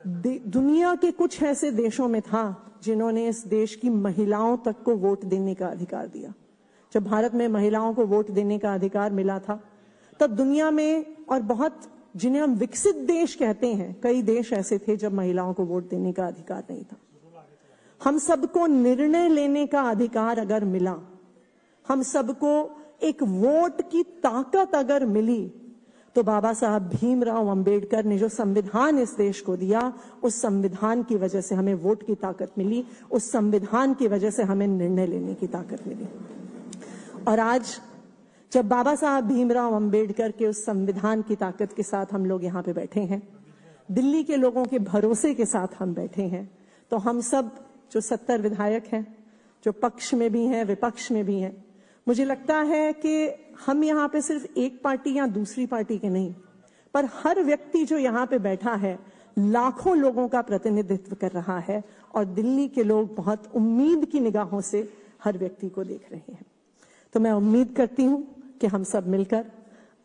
S4: दुनिया के कुछ ऐसे देशों में था जिन्होंने इस देश की महिलाओं तक को वोट देने का अधिकार दिया। जब भारत में महिलाओं को वोट देने का अधिकार मिला था, तब दुनिया में और बहुत जिन्हें हम विकसित देश कहते हैं, कई देश ऐसे थे जब महिलाओं को वोट देने का अधिकार नहीं था। हम सबको निर्णय लेने का अधिकार अगर मिला, हम सबको एक वोट की ताकत अगर मिली, तो बाबा साहब भीमराव अंबेडकर ने जो संविधान इस देश को दिया, उस संविधान की वजह से हमें वोट की ताकत मिली, उस संविधान की वजह से हमें निर्णय लेने की ताकत मिली। और आज जब बाबा साहब भीमराव अंबेडकर के उस संविधान की ताकत के साथ हम लोग यहाँ पे बैठे हैं, दिल्ली के लोगों के भरोसे के साथ हम बैठे हैं, तो हम सब जो 70 विधायक हैं, जो पक्ष में भी हैं, विपक्ष में भी हैं, मुझे लगता है कि हम यहाँ पे सिर्फ एक पार्टी या दूसरी पार्टी के नहीं, पर हर व्यक्ति जो यहाँ पे बैठा है लाखों लोगों का प्रतिनिधित्व कर रहा है, और दिल्ली के लोग बहुत उम्मीद की निगाहों से हर व्यक्ति को देख रहे हैं। तो मैं उम्मीद करती हूं कि हम सब मिलकर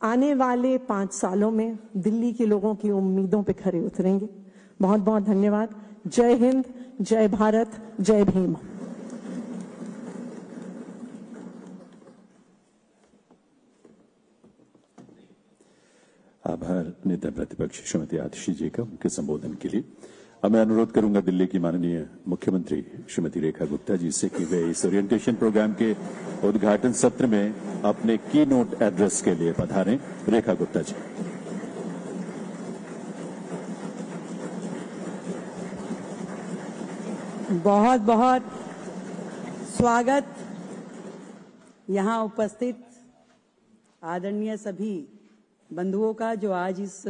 S4: आने वाले 5 सालों में दिल्ली के लोगों की उम्मीदों पे खरे उतरेंगे। बहुत बहुत धन्यवाद। जय हिंद, जय भारत, जय भीम।
S1: आभार नेता प्रतिपक्ष श्रीमती आतिशी जी का उनके संबोधन के लिए। अब मैं अनुरोध करूंगा दिल्ली की माननीय मुख्यमंत्री श्रीमती रेखा गुप्ता जी से कि वे इस ओरिएंटेशन प्रोग्राम के उद्घाटन सत्र में अपने की नोट एड्रेस के लिए पधारें। रेखा गुप्ता जी।
S5: बहुत बहुत स्वागत यहाँ उपस्थित आदरणीय सभी बंधुओं का जो आज इस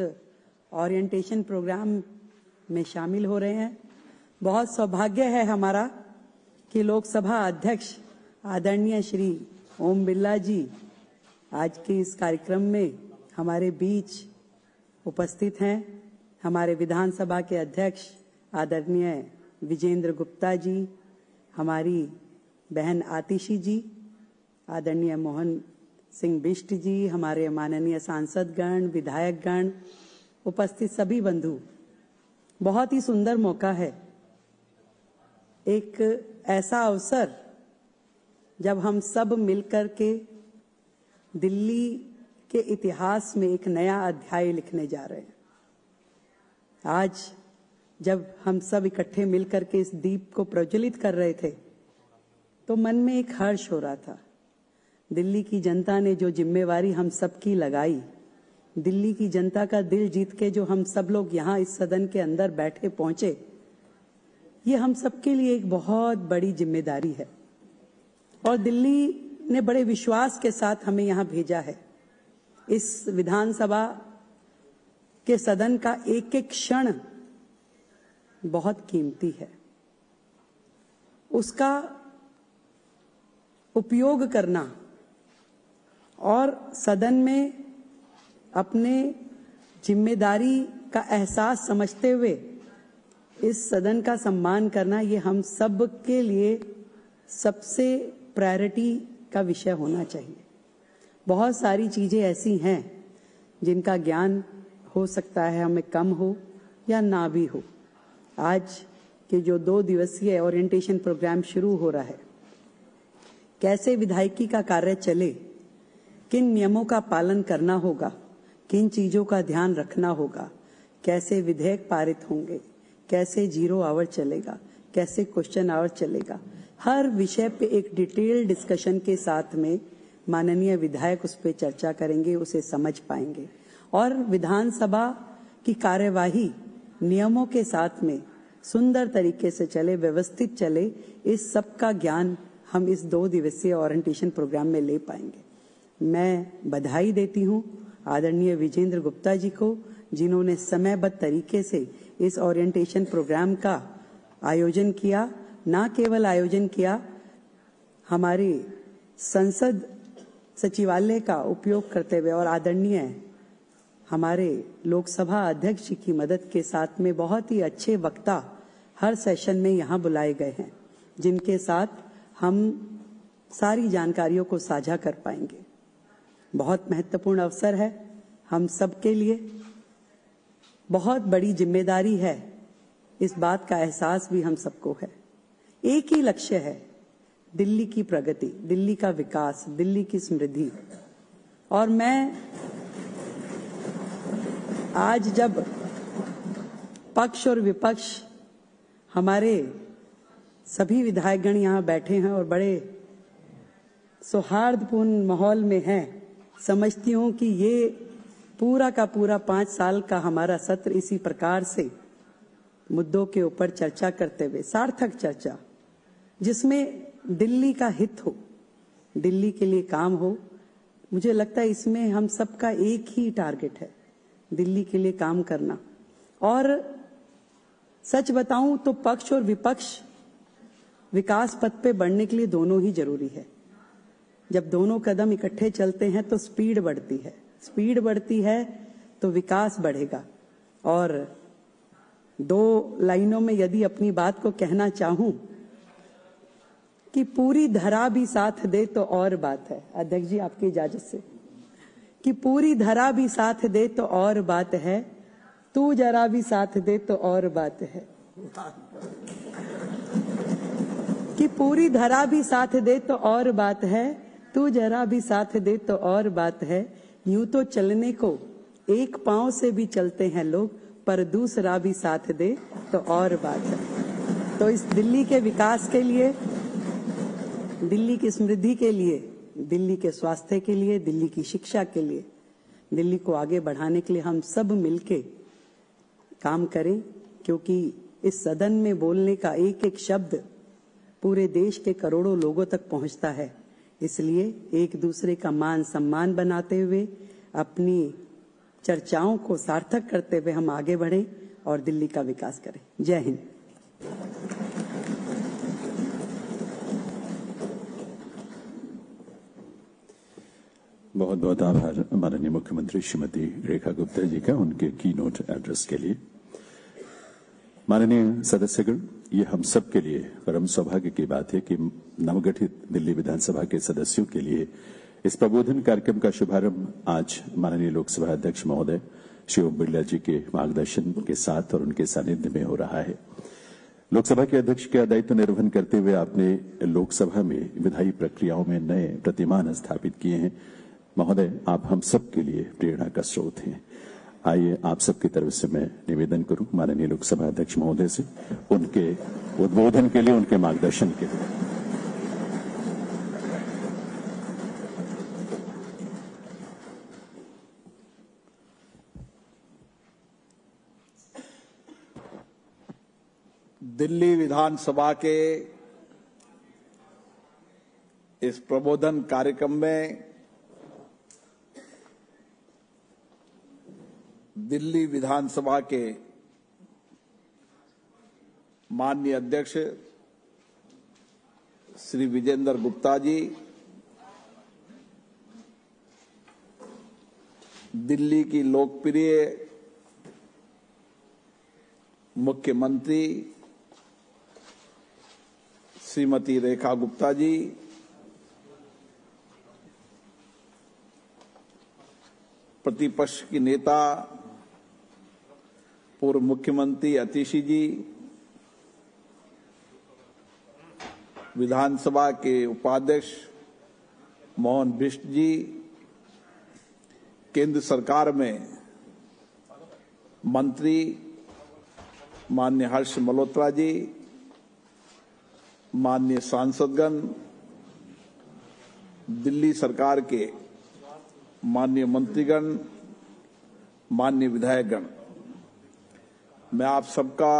S5: ओरिएंटेशन प्रोग्राम में शामिल हो रहे हैं। बहुत सौभाग्य है हमारा कि लोकसभा अध्यक्ष आदरणीय श्री ओम बिरला जी आज के इस कार्यक्रम में हमारे बीच उपस्थित हैं। हमारे विधानसभा के अध्यक्ष आदरणीय विजेंद्र गुप्ता जी, हमारी बहन आतिशी जी, आदरणीय मोहन सिंह बिष्ट जी, हमारे माननीय सांसदगण, विधायकगण, उपस्थित सभी बंधु, बहुत ही सुंदर मौका है। एक ऐसा अवसर जब हम सब मिलकर के दिल्ली के इतिहास में एक नया अध्याय लिखने जा रहे हैं। आज जब हम सब इकट्ठे मिलकर के इस दीप को प्रज्वलित कर रहे थे, तो मन में एक हर्ष हो रहा था। दिल्ली की जनता ने जो जिम्मेवारी हम सबकी लगाई, दिल्ली की जनता का दिल जीत के जो हम सब लोग यहाँ इस सदन के अंदर बैठे पहुंचे, ये हम सबके लिए एक बहुत बड़ी जिम्मेदारी है। और दिल्ली ने बड़े विश्वास के साथ हमें यहाँ भेजा है। इस विधानसभा के सदन का एक एक क्षण बहुत कीमती है। उसका उपयोग करना और सदन में अपने जिम्मेदारी का एहसास समझते हुए इस सदन का सम्मान करना, ये हम सब के लिए सबसे प्रायोरिटी का विषय होना चाहिए। बहुत सारी चीजें ऐसी हैं जिनका ज्ञान हो सकता है हमें कम हो या ना भी हो। आज के जो 2 दिवसीय ओरिएंटेशन प्रोग्राम शुरू हो रहा है, कैसे विधायकी का कार्य चले, किन नियमों का पालन करना होगा, किन चीजों का ध्यान रखना होगा, कैसे विधेयक पारित होंगे, कैसे 0 आवर चलेगा, कैसे क्वेश्चन आवर चलेगा, हर विषय पे एक डिटेल डिस्कशन के साथ में माननीय विधायक उस पर चर्चा करेंगे, उसे समझ पाएंगे। और विधानसभा की कार्यवाही नियमों के साथ में सुंदर तरीके से चले, व्यवस्थित चले, इस सब का ज्ञान हम इस 2 दिवसीय ओरिएंटेशन प्रोग्राम में ले पाएंगे। मैं बधाई देती हूँ आदरणीय विजेंद्र गुप्ता जी को, जिन्होंने समयबद्ध तरीके से इस ओरिएंटेशन प्रोग्राम का आयोजन किया। न केवल आयोजन किया, हमारे संसद सचिवालय का उपयोग करते हुए और आदरणीय हमारे लोकसभा अध्यक्ष जी की मदद के साथ में बहुत ही अच्छे वक्ता हर सेशन में यहाँ बुलाए गए हैं, जिनके साथ हम सारी जानकारियों को साझा कर पाएंगे। बहुत महत्वपूर्ण अवसर है हम सब के लिए, बहुत बड़ी जिम्मेदारी है, इस बात का एहसास भी हम सबको है। एक ही लक्ष्य है, दिल्ली की प्रगति, दिल्ली का विकास, दिल्ली की समृद्धि। और मैं आज जब पक्ष और विपक्ष हमारे सभी विधायकगण यहाँ बैठे हैं और बड़े सौहार्दपूर्ण माहौल में हैं, समझती हूँ कि ये पूरा का पूरा 5 साल का हमारा सत्र इसी प्रकार से मुद्दों के ऊपर चर्चा करते हुए, सार्थक चर्चा जिसमें दिल्ली का हित हो, दिल्ली के लिए काम हो, मुझे लगता है इसमें हम सबका एक ही टारगेट है, दिल्ली के लिए काम करना। और सच बताऊं तो पक्ष और विपक्ष विकास पथ पे बढ़ने के लिए दोनों ही जरूरी है। जब दोनों कदम इकट्ठे चलते हैं तो स्पीड बढ़ती है, स्पीड बढ़ती है तो विकास बढ़ेगा। और 2 लाइनों में यदि अपनी बात को कहना चाहूं कि पूरी धरा भी साथ दे तो और बात है, अध्यक्ष जी आपकी इजाजत से, कि पूरी धरा भी साथ दे तो और बात है, तू जरा भी साथ दे तो और बात है, कि पूरी धरा भी साथ दे तो और बात है, तू जरा भी साथ दे तो और बात है। यूं तो चलने को एक पांव से भी चलते हैं लोग, पर दूसरा भी साथ दे तो और बात है। तो इस दिल्ली के विकास के लिए, दिल्ली की समृद्धि के लिए, दिल्ली के स्वास्थ्य के लिए, दिल्ली की शिक्षा के लिए, दिल्ली को आगे बढ़ाने के लिए हम सब मिलके काम करें, क्योंकि इस सदन में बोलने का एक एक शब्द पूरे देश के करोड़ों लोगों तक पहुंचता है। इसलिए एक दूसरे का मान सम्मान बनाते हुए, अपनी चर्चाओं को सार्थक करते हुए हम आगे बढ़ें और दिल्ली का विकास करें। जय हिंद।
S1: बहुत बहुत आभार माननीय मुख्यमंत्री श्रीमती रेखा गुप्ता जी का उनके कीनोट एड्रेस के लिए। माननीय सदस्यगण, ये हम सब के लिए परम सौभाग्य की बात है कि नवगठित दिल्ली विधानसभा के सदस्यों के लिए इस प्रबोधन कार्यक्रम का शुभारंभ आज माननीय लोकसभा अध्यक्ष महोदय श्री ओम बिरला जी के मार्गदर्शन के साथ और उनके सानिध्य में हो रहा है। लोकसभा के अध्यक्ष का दायित्व निर्वहन करते हुए आपने लोकसभा में विधायी प्रक्रियाओं में नए प्रतिमान स्थापित किए हैं। महोदय, आप हम सब के लिए प्रेरणा का स्रोत हैं। आइए आप सबकी तरफ से मैं निवेदन करूं माननीय लोकसभा अध्यक्ष महोदय से उनके उद्बोधन के लिए, उनके मार्गदर्शन के लिए।
S6: दिल्ली विधानसभा के इस प्रबोधन कार्यक्रम में दिल्ली विधानसभा के माननीय अध्यक्ष श्री विजेंद्र गुप्ता जी, दिल्ली की लोकप्रिय मुख्यमंत्री श्रीमती रेखा गुप्ता जी, प्रतिपक्ष की नेता पूर्व मुख्यमंत्री अतिशी जी, विधानसभा के उपाध्यक्ष मोहन बिष्ट जी, केंद्र सरकार में मंत्री माननीय हर्ष मल्होत्रा जी, माननीय सांसदगण, दिल्ली सरकार के माननीय मंत्रीगण, माननीय विधायकगण, मैं आप सबका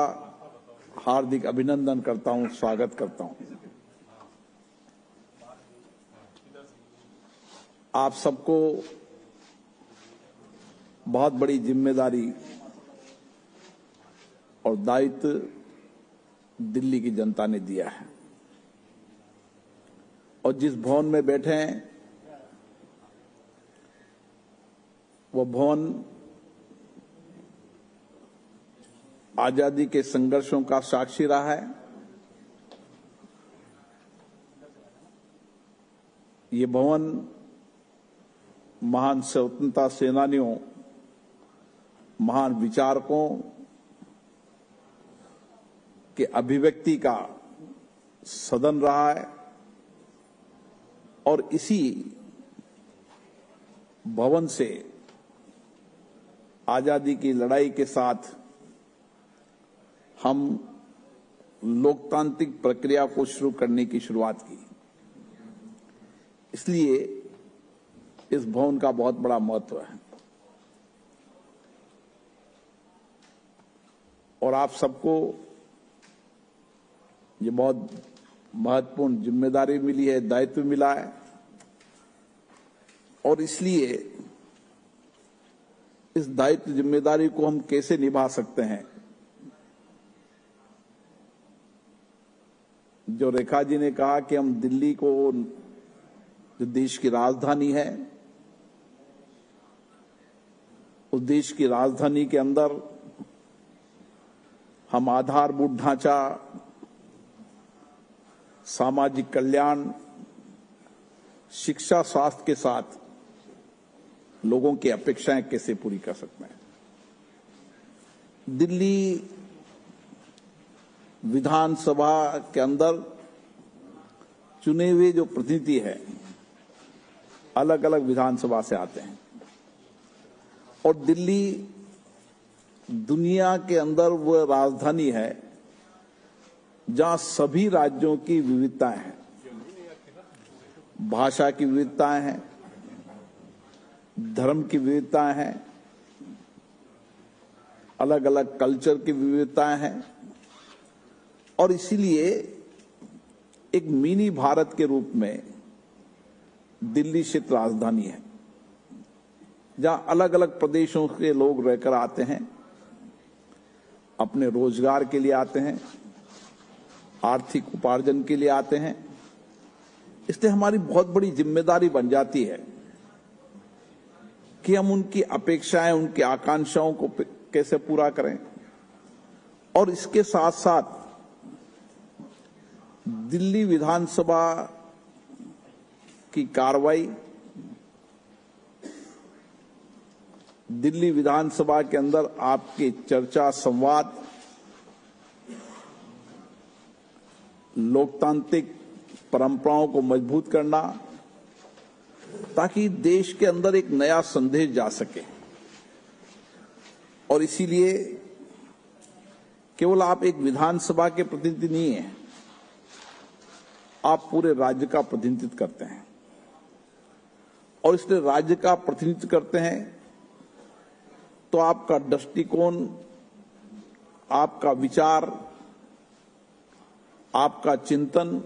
S6: हार्दिक अभिनंदन करता हूं, स्वागत करता हूं। आप सबको बहुत बड़ी जिम्मेदारी और दायित्व दिल्ली की जनता ने दिया है और जिस भवन में बैठे हैं वो भवन आजादी के संघर्षों का साक्षी रहा है। ये भवन महान स्वतंत्रता सेनानियों, महान विचारकों के अभिव्यक्ति का सदन रहा है और इसी भवन से आजादी की लड़ाई के साथ हम लोकतांत्रिक प्रक्रिया को शुरू करने की शुरुआत की। इसलिए इस भवन का बहुत बड़ा महत्व है और आप सबको ये बहुत महत्वपूर्ण जिम्मेदारी मिली है, दायित्व मिला है और इसलिए इस दायित्व जिम्मेदारी को हम कैसे निभा सकते हैं, जो रेखा जी ने कहा कि हम दिल्ली को, जो देश की राजधानी है, उस देश की राजधानी के अंदर हम आधारभूत ढांचा, सामाजिक कल्याण, शिक्षा, स्वास्थ्य के साथ लोगों की अपेक्षाएं कैसे पूरी कर सकते हैं। दिल्ली विधानसभा के अंदर चुने हुए जो प्रतिनिधि है अलग अलग विधानसभा से आते हैं और दिल्ली दुनिया के अंदर वह राजधानी है जहां सभी राज्यों की विविधताएं हैं, भाषा की विविधताएं हैं, धर्म की विविधताएं हैं, अलग अलग कल्चर की विविधताएं हैं और इसीलिए एक मिनी भारत के रूप में दिल्ली क्षेत्र राजधानी है जहां अलग अलग प्रदेशों के लोग रहकर आते हैं, अपने रोजगार के लिए आते हैं, आर्थिक उपार्जन के लिए आते हैं। इसलिए हमारी बहुत बड़ी जिम्मेदारी बन जाती है कि हम उनकी अपेक्षाएं, उनकी आकांक्षाओं को कैसे पूरा करें और इसके साथ साथ दिल्ली विधानसभा की कार्रवाई, दिल्ली विधानसभा के अंदर आपकी चर्चा, संवाद, लोकतांत्रिक परंपराओं को मजबूत करना ताकि देश के अंदर एक नया संदेश जा सके और इसीलिए केवल आप एक विधानसभा के प्रतिनिधि नहीं हैं, आप पूरे राज्य का प्रतिनिधित्व करते हैं और इसलिए राज्य का प्रतिनिधित्व करते हैं तो आपका दृष्टिकोण, आपका विचार, आपका चिंतन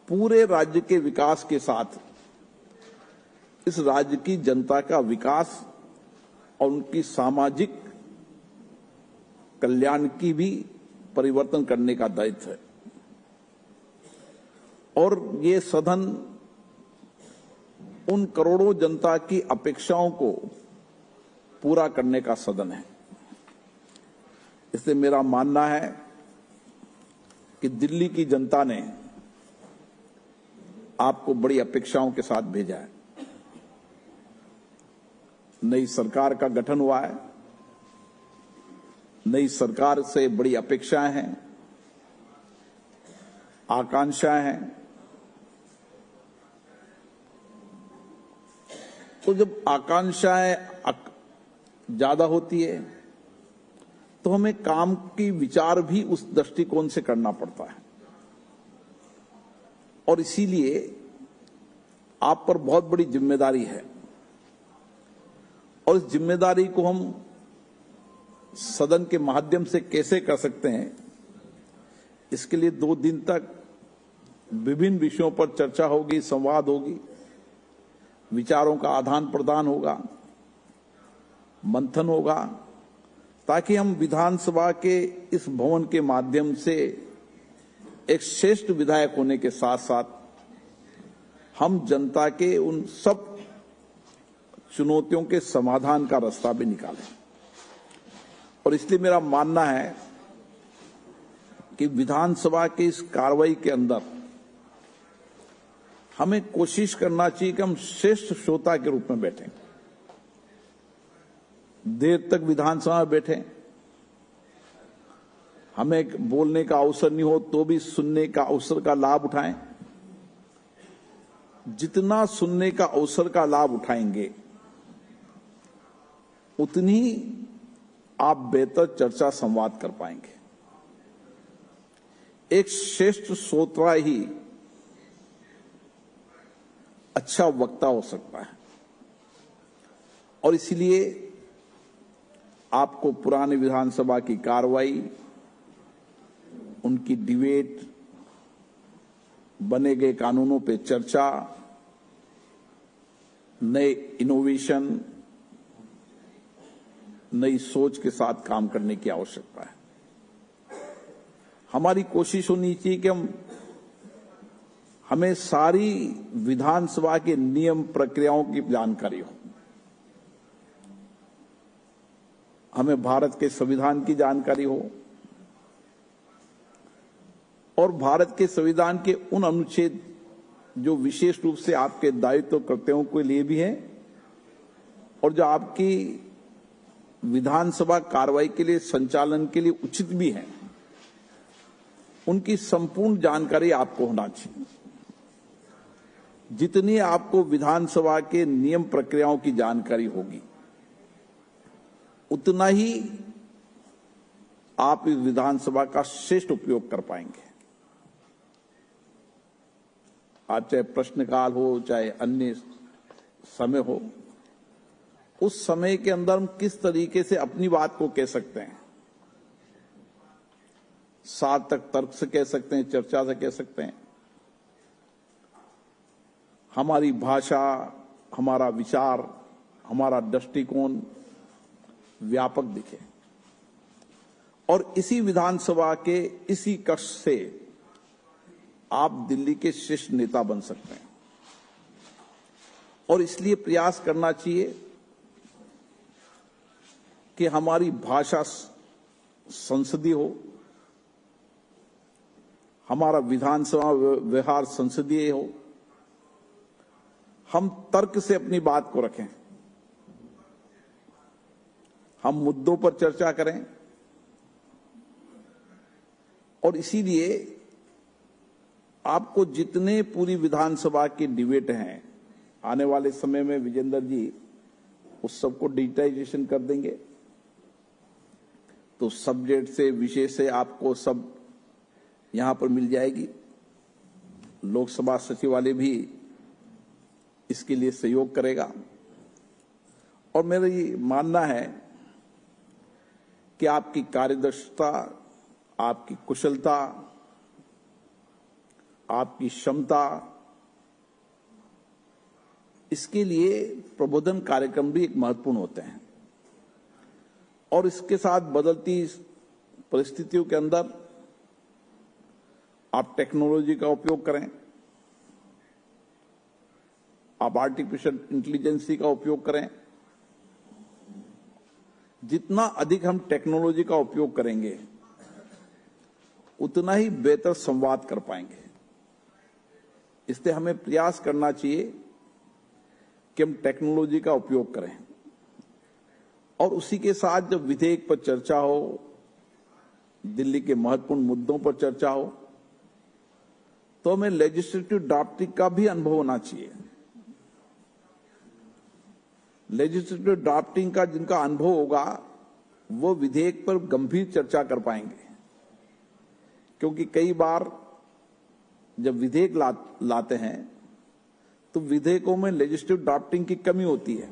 S6: पूरे राज्य के विकास के साथ इस राज्य की जनता का विकास और उनकी सामाजिक कल्याण की भी परिवर्तन करने का दायित्व है और ये सदन उन करोड़ों जनता की अपेक्षाओं को पूरा करने का सदन है। इसलिए मेरा मानना है कि दिल्ली की जनता ने आपको बड़ी अपेक्षाओं के साथ भेजा है। नई सरकार का गठन हुआ है, नई सरकार से बड़ी अपेक्षाएं हैं, आकांक्षाएं हैं। तो जब आकांक्षाएं ज्यादा होती है तो हमें काम की विचार भी उस दृष्टिकोण से करना पड़ता है और इसीलिए आप पर बहुत बड़ी जिम्मेदारी है और इस जिम्मेदारी को हम सदन के माध्यम से कैसे कर सकते हैं, इसके लिए 2 दिन तक विभिन्न विषयों पर चर्चा होगी, संवाद होगी, विचारों का आदान प्रदान होगा, मंथन होगा ताकि हम विधानसभा के इस भवन के माध्यम से एक श्रेष्ठ विधायक होने के साथ साथ हम जनता के उन सब चुनौतियों के समाधान का रास्ता भी निकालें और इसलिए मेरा मानना है कि विधानसभा की इस कार्रवाई के अंदर हमें कोशिश करना चाहिए कि हम श्रेष्ठ श्रोता के रूप में बैठें, देर तक विधानसभा में बैठें, हमें बोलने का अवसर नहीं हो तो भी सुनने का अवसर का लाभ उठाएं जितना सुनने का अवसर का लाभ उठाएंगे उतनी आप बेहतर चर्चा संवाद कर पाएंगे। एक श्रेष्ठ श्रोता ही अच्छा वक्ता हो सकता है और इसलिए आपको पुरानी विधानसभा की कार्रवाई, उनकी डिबेट, बने गए कानूनों पे चर्चा, नए इनोवेशन, नई सोच के साथ काम करने की आवश्यकता है। हमारी कोशिश होनी चाहिए कि हमें सारी विधानसभा के नियम प्रक्रियाओं की जानकारी हो, हमें भारत के संविधान की जानकारी हो और भारत के संविधान के उन अनुच्छेद जो विशेष रूप से आपके दायित्व कर्तव्यों के लिए भी है और जो आपकी विधानसभा कार्रवाई के लिए, संचालन के लिए उचित भी है, उनकी संपूर्ण जानकारी आपको होना चाहिए। जितनी आपको विधानसभा के नियम प्रक्रियाओं की जानकारी होगी उतना ही आप इस विधानसभा का श्रेष्ठ उपयोग कर पाएंगे। आज चाहे प्रश्नकाल हो, चाहे अन्य समय हो, उस समय के अंदर हम किस तरीके से अपनी बात को कह सकते हैं, साथ तक तर्क से कह सकते हैं, चर्चा से कह सकते हैं, हमारी भाषा, हमारा विचार, हमारा दृष्टिकोण व्यापक दिखे और इसी विधानसभा के इसी कक्ष से आप दिल्ली के श्रेष्ठ नेता बन सकते हैं। और इसलिए प्रयास करना चाहिए कि हमारी भाषा संसदीय हो, हमारा विधानसभा व्यवहार संसदीय हो, हम तर्क से अपनी बात को रखें, हम मुद्दों पर चर्चा करें और इसीलिए आपको जितने पूरी विधानसभा की डिबेट हैं, आने वाले समय में विजेंद्र जी उस सबको डिजिटाइजेशन कर देंगे, तो सब्जेक्ट से, विषय से आपको सब यहां पर मिल जाएगी। लोकसभा सचिवालय भी इसके लिए सहयोग करेगा और मेरा ये मानना है कि आपकी कार्यदक्षता, आपकी कुशलता, आपकी क्षमता, इसके लिए प्रबोधन कार्यक्रम भी एक महत्वपूर्ण होते हैं और इसके साथ बदलती परिस्थितियों के अंदर आप टेक्नोलॉजी का उपयोग करें, आप आर्टिफिशियल इंटेलिजेंस का उपयोग करें। जितना अधिक हम टेक्नोलॉजी का उपयोग करेंगे उतना ही बेहतर संवाद कर पाएंगे। इसलिए हमें प्रयास करना चाहिए कि हम टेक्नोलॉजी का उपयोग करें और उसी के साथ जब विधेयक पर चर्चा हो, दिल्ली के महत्वपूर्ण मुद्दों पर चर्चा हो, तो हमें लेजिस्लेटिव ड्राफ्टिंग का भी अनुभव होना चाहिए। लेजिस्लेटिव ड्राफ्टिंग का जिनका अनुभव होगा वो विधेयक पर गंभीर चर्चा कर पाएंगे, क्योंकि कई बार जब विधेयक लाते हैं तो विधेयकों में लेजिस्लेटिव ड्राफ्टिंग की कमी होती है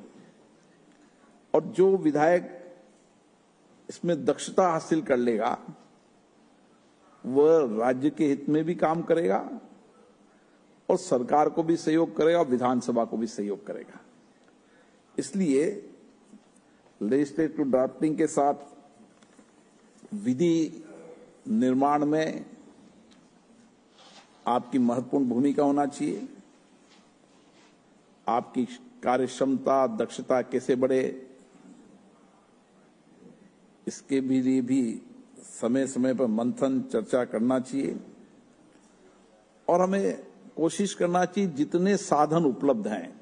S6: और जो विधायक इसमें दक्षता हासिल कर लेगा वह राज्य के हित में भी काम करेगा और सरकार को भी सहयोग करेगा और विधानसभा को भी सहयोग करेगा। इसलिए लेजिस्लेटिव ड्राफ्टिंग के साथ विधि निर्माण में आपकी महत्वपूर्ण भूमिका होना चाहिए। आपकी कार्य क्षमता, दक्षता कैसे बढ़े, इसके लिए भी समय समय पर मंथन, चर्चा करना चाहिए और हमें कोशिश करना चाहिए जितने साधन उपलब्ध हैं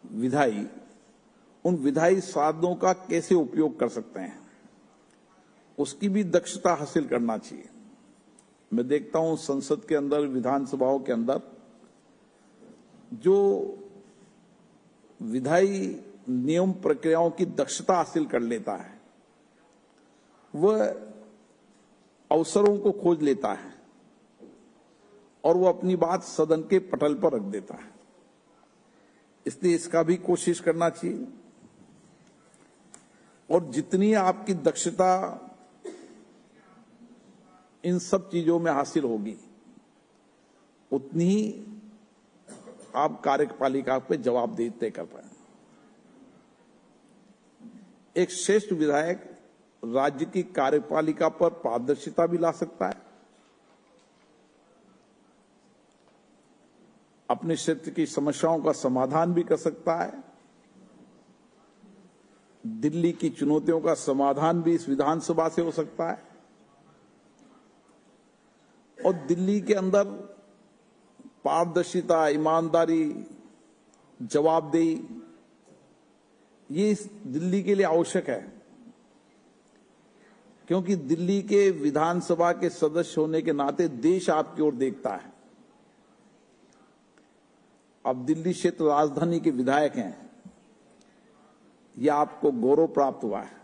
S6: विधायी, उन विधायी साधनों का कैसे उपयोग कर सकते हैं उसकी भी दक्षता हासिल करना चाहिए। मैं देखता हूं संसद के अंदर, विधानसभाओं के अंदर जो विधायी नियम प्रक्रियाओं की दक्षता हासिल कर लेता है, वह अवसरों को खोज लेता है और वो अपनी बात सदन के पटल पर रख देता है। इसलिए इसका भी कोशिश करना चाहिए और जितनी आपकी दक्षता इन सब चीजों में हासिल होगी उतनी ही आप कार्यपालिका पे जवाबदेही तय कर पाए। एक श्रेष्ठ विधायक राज्य की कार्यपालिका पर पारदर्शिता भी ला सकता है, अपने क्षेत्र की समस्याओं का समाधान भी कर सकता है, दिल्ली की चुनौतियों का समाधान भी इस विधानसभा से हो सकता है और दिल्ली के अंदर पारदर्शिता, ईमानदारी, जवाबदेही ये इस दिल्ली के लिए आवश्यक है, क्योंकि दिल्ली के विधानसभा के सदस्य होने के नाते देश आपकी ओर देखता है। अब दिल्ली क्षेत्र राजधानी के विधायक हैं, यह आपको गौरव प्राप्त हुआ है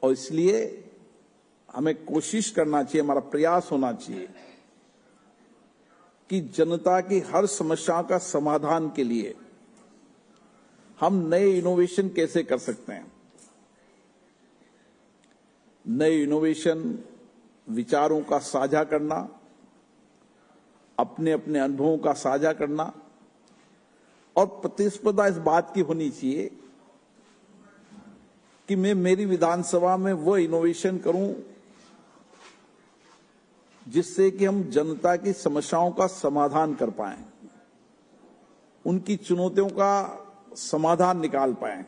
S6: और इसलिए हमें कोशिश करना चाहिए, हमारा प्रयास होना चाहिए कि जनता की हर समस्या का समाधान के लिए हम नए इनोवेशन कैसे कर सकते हैं। नए इनोवेशन, विचारों का साझा करना, अपने अपने अनुभवों का साझा करना और प्रतिस्पर्धा इस बात की होनी चाहिए कि मैं मेरी विधानसभा में वो इनोवेशन करूं जिससे कि हम जनता की समस्याओं का समाधान कर पाएं, उनकी चुनौतियों का समाधान निकाल पाएं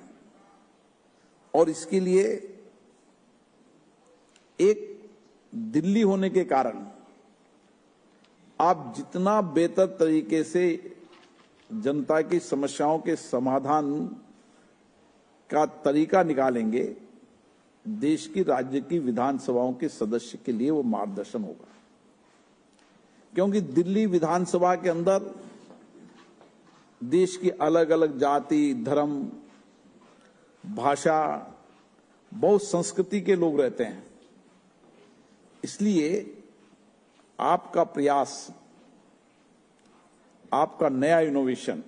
S6: और इसके लिए एक दिल्ली होने के कारण आप जितना बेहतर तरीके से जनता की समस्याओं के समाधान का तरीका निकालेंगे, देश की राज्य की विधानसभाओं के सदस्य के लिए वो मार्गदर्शन होगा। क्योंकि दिल्ली विधानसभा के अंदर देश की अलग अलग जाति, धर्म, भाषा, बहुत संस्कृति के लोग रहते हैं। इसलिए आपका प्रयास, आपका नया इनोवेशन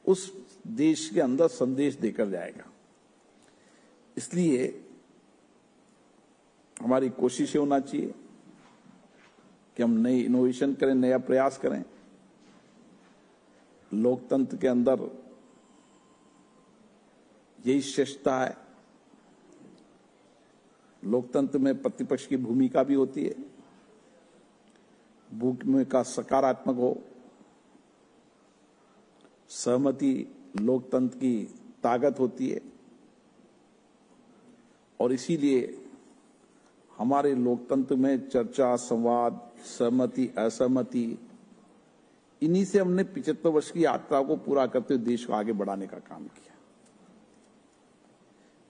S6: उस देश के अंदर संदेश देकर जाएगा। इसलिए हमारी कोशिश होना चाहिए कि हम नई इनोवेशन करें, नया प्रयास करें। लोकतंत्र के अंदर यही श्रेष्ठता है। लोकतंत्र में प्रतिपक्ष की भूमिका भी होती है, भूमिका सकारात्मक हो। सहमति लोकतंत्र की ताकत होती है और इसीलिए हमारे लोकतंत्र में चर्चा, संवाद, सहमति, असहमति, इन्हीं से हमने 75 वर्ष की यात्रा को पूरा करते हुए देश को आगे बढ़ाने का काम किया।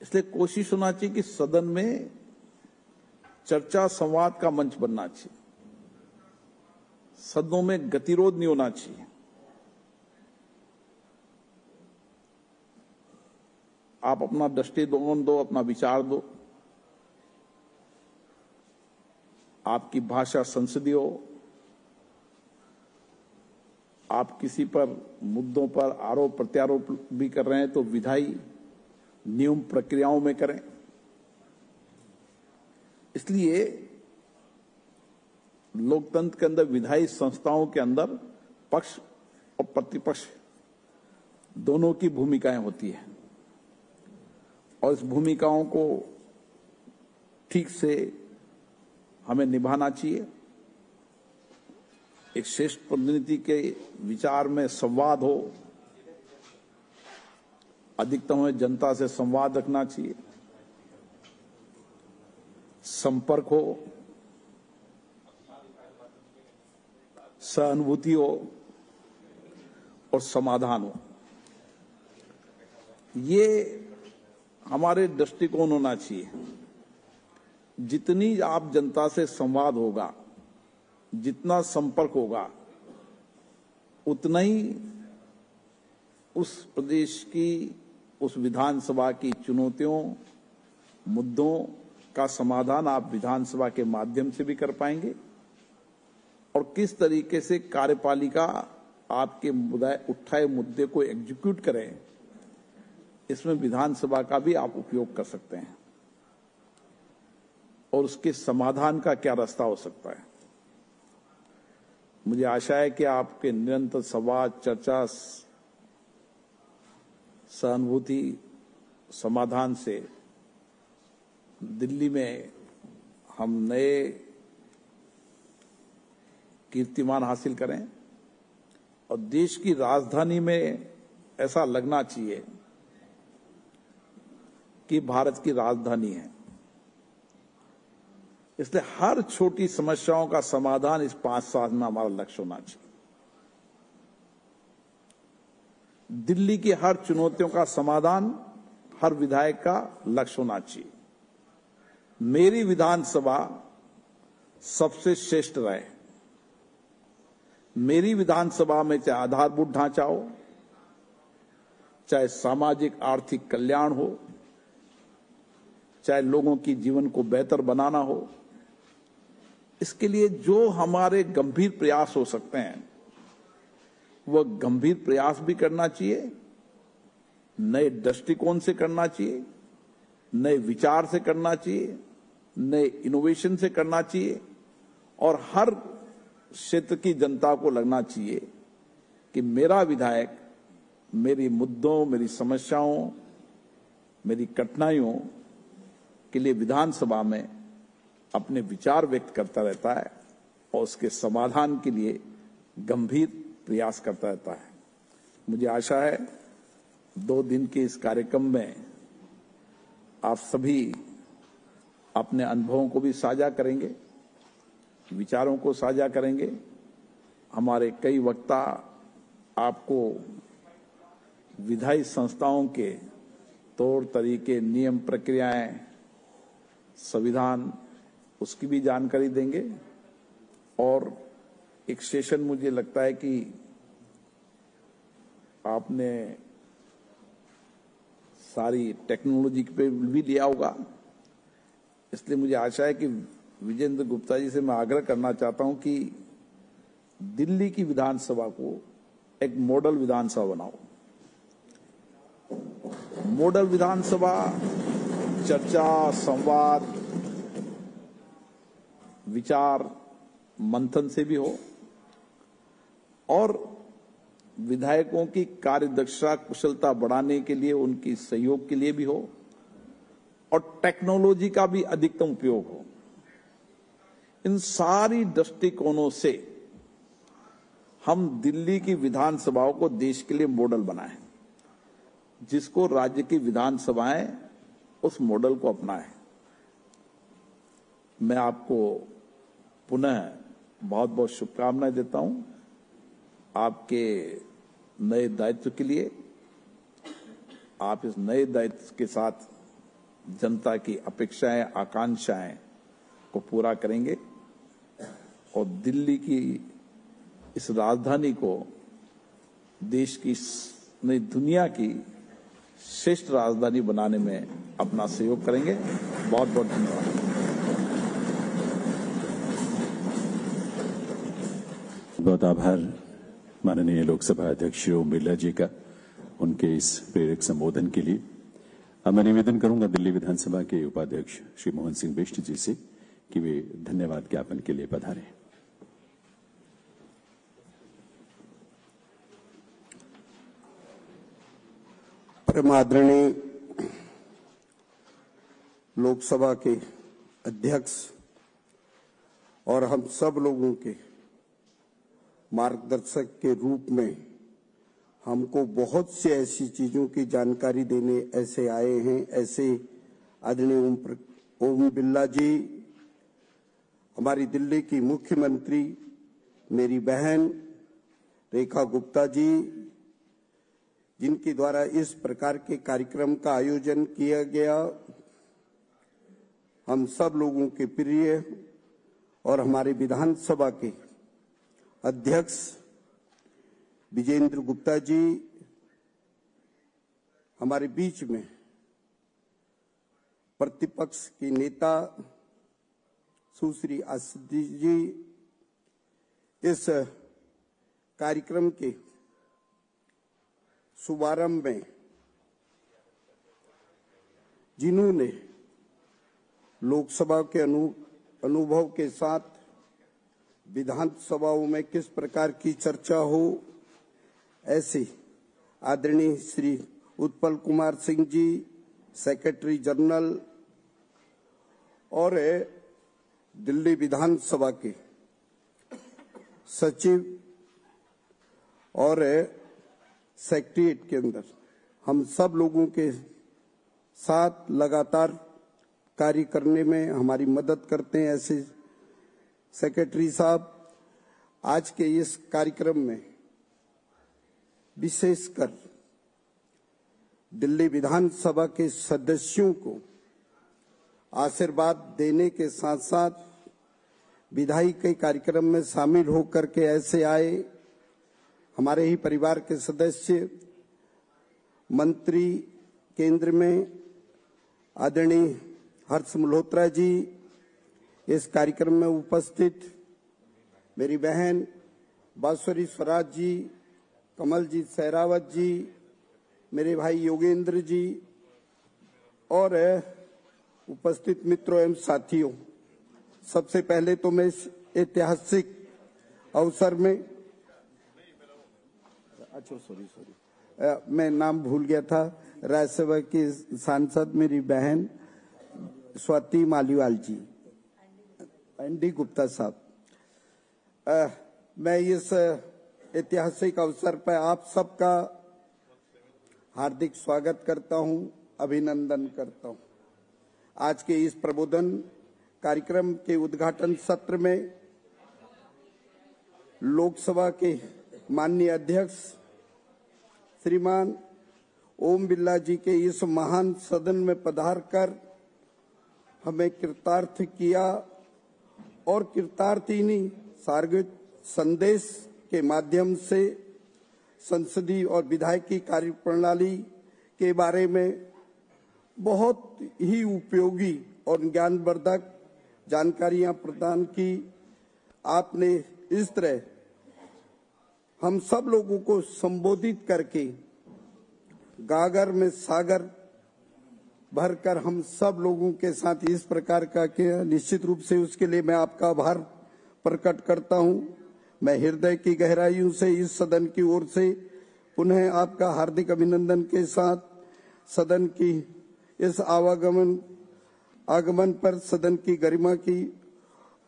S6: इसलिए कोशिश होना चाहिए कि सदन में चर्चा, संवाद का मंच बनना चाहिए, सदनों में गतिरोध नहीं होना चाहिए। आप अपना दृष्टिकोण दो, अपना विचार दो, आपकी भाषा संसदीय हो, आप किसी पर मुद्दों पर आरोप प्रत्यारोप भी कर रहे हैं तो विधायी नियम प्रक्रियाओं में करें। इसलिए लोकतंत्र के अंदर विधायी संस्थाओं के अंदर पक्ष और प्रतिपक्ष दोनों की भूमिकाएं होती है और इस भूमिकाओं को ठीक से हमें निभाना चाहिए। एक श्रेष्ठ प्रतिनिधि के विचार में संवाद हो, अधिकतम हमें जनता से संवाद रखना चाहिए, संपर्क हो, सहानुभूति हो और समाधान हो। ये हमारे दृष्टिकोण होना चाहिए। जितनी आप जनता से संवाद होगा, जितना संपर्क होगा, उतना ही उस प्रदेश की, उस विधानसभा की चुनौतियों, मुद्दों का समाधान आप विधानसभा के माध्यम से भी कर पाएंगे और किस तरीके से कार्यपालिका आपके उठाए मुद्दे को एग्जीक्यूट करें, इसमें विधानसभा का भी आप उपयोग कर सकते हैं और उसके समाधान का क्या रास्ता हो सकता है। मुझे आशा है कि आपके निरंतर संवाद, चर्चा, सहानुभूति, समाधान से दिल्ली में हम नए कीर्तिमान हासिल करें और देश की राजधानी में ऐसा लगना चाहिए कि भारत की राजधानी है। इसलिए हर छोटी समस्याओं का समाधान इस 5 साल में हमारा लक्ष्य होना चाहिए। दिल्ली की हर चुनौतियों का समाधान हर विधायक का लक्ष्य होना चाहिए। मेरी विधानसभा सबसे श्रेष्ठ रहे। मेरी विधानसभा में चाहे आधारभूत ढांचा हो, चाहे सामाजिक आर्थिक कल्याण हो, चाहे लोगों की जीवन को बेहतर बनाना हो, इसके लिए जो हमारे गंभीर प्रयास हो सकते हैं वह गंभीर प्रयास भी करना चाहिए, नए दृष्टिकोण से करना चाहिए, नए विचार से करना चाहिए, नए इनोवेशन से करना चाहिए और हर क्षेत्र की जनता को लगना चाहिए कि मेरा विधायक मेरी मुद्दों, मेरी समस्याओं, मेरी कठिनाइयों के लिए विधानसभा में अपने विचार व्यक्त करता रहता है और उसके समाधान के लिए गंभीर प्रयास करता रहता है। मुझे आशा है 2 दिन के इस कार्यक्रम में आप सभी अपने अनुभवों को भी साझा करेंगे, विचारों को साझा करेंगे। हमारे कई वक्ता आपको विधायी संस्थाओं के तौर तरीके, नियम, प्रक्रियाएं, संविधान, उसकी भी जानकारी देंगे और एक सेशन मुझे लगता है कि आपने सारी टेक्नोलॉजी पे भी लिया होगा। इसलिए मुझे आशा है कि विजेंद्र गुप्ता जी से मैं आग्रह करना चाहता हूं कि दिल्ली की विधानसभा को एक मॉडल विधानसभा बनाओ। मॉडल विधानसभा चर्चा, संवाद, विचार मंथन से भी हो और विधायकों की कार्यदक्षता, कुशलता बढ़ाने के लिए, उनकी सहयोग के लिए भी हो और टेक्नोलॉजी का भी अधिकतम उपयोग हो। इन सारी दृष्टिकोणों से हम दिल्ली की विधानसभाओं को देश के लिए मॉडल बनाएं, जिसको राज्य की विधानसभाएं उस मॉडल को अपनाएं। मैं आपको पुनः बहुत बहुत शुभकामनाएं देता हूं आपके नए दायित्व के लिए। आप इस नए दायित्व के साथ जनता की अपेक्षाएं, आकांक्षाएं को पूरा करेंगे और दिल्ली की इस राजधानी को देश की नहीं, दुनिया की श्रेष्ठ राजधानी बनाने में अपना सहयोग करेंगे। बहुत बहुत धन्यवाद।
S1: बहुत आभार माननीय लोकसभा अध्यक्ष ओम बिरला जी का उनके इस प्रेरक संबोधन के लिए। अब मैं निवेदन करूंगा दिल्ली विधानसभा के उपाध्यक्ष श्री मोहन सिंह बिष्ट जी से कि वे धन्यवाद ज्ञापन के लिए पधारें।
S7: परम आदरणीय लोकसभा के अध्यक्ष और हम सब लोगों के मार्गदर्शक के रूप में हमको बहुत से ऐसी चीजों की जानकारी देने ऐसे आए हैं। ऐसे आदरणीय ओम बिरला जी, हमारी दिल्ली की मुख्यमंत्री, मेरी बहन रेखा गुप्ता जी, जिनके द्वारा इस प्रकार के कार्यक्रम का आयोजन किया गया, हम सब लोगों के प्रिय और हमारे विधानसभा के अध्यक्ष विजेंद्र गुप्ता जी हमारे बीच में, प्रतिपक्ष की नेता सुश्री आसिद्धी जी इस कार्यक्रम के शुभारंभ में जिन्होंने लोकसभा के अनुभव के साथ विधानसभाओं में किस प्रकार की चर्चा हो, ऐसे आदरणीय श्री उत्पल कुमार सिंह जी, सेक्रेटरी जनरल और दिल्ली विधानसभा के सचिव और सेक्रेटरीट के अंदर हम सब लोगों के साथ लगातार कार्य करने में हमारी मदद करते हैं ऐसे सेक्रेटरी साहब, आज के इस कार्यक्रम में विशेषकर दिल्ली विधानसभा के सदस्यों को आशीर्वाद देने के साथ साथ विधायी के कार्यक्रम में शामिल होकर के ऐसे आए हमारे ही परिवार के सदस्य, मंत्री केंद्र में आदरणीय हर्ष मल्होत्रा जी, इस कार्यक्रम में उपस्थित मेरी बहन बांसुरी स्वराज जी, कमलजीत सहरावत जी, मेरे भाई योगेंद्र जी और उपस्थित मित्रों एवं साथियों, सबसे पहले तो मैं इस ऐतिहासिक अवसर में मैं नाम भूल गया था, राज्यसभा की सांसद मेरी बहन स्वाति मालीवाल जी, एनडी गुप्ता साहब, मैं इस ऐतिहासिक अवसर पर आप सबका हार्दिक स्वागत करता हूं, अभिनंदन करता हूं। आज के इस प्रबोधन कार्यक्रम के उद्घाटन सत्र में लोकसभा के माननीय अध्यक्ष श्रीमान ओम बिरला जी के इस महान सदन में पधारकर हमें कृतार्थ किया और कृतार्थीनी सार्वजनिक संदेश के माध्यम से संसदीय और विधायकी कार्यप्रणाली के बारे में बहुत ही उपयोगी और ज्ञानवर्धक जानकारियां प्रदान की। आपने इस तरह हम सब लोगों को संबोधित करके गागर में सागर भरकर हम सब लोगों के साथ इस प्रकार का किया, निश्चित रूप से उसके लिए मैं आपका आभार प्रकट करता हूं। मैं हृदय की गहराइयों से इस सदन की ओर से पुनः आपका हार्दिक अभिनंदन के साथ सदन की इस आगमन पर सदन की गरिमा की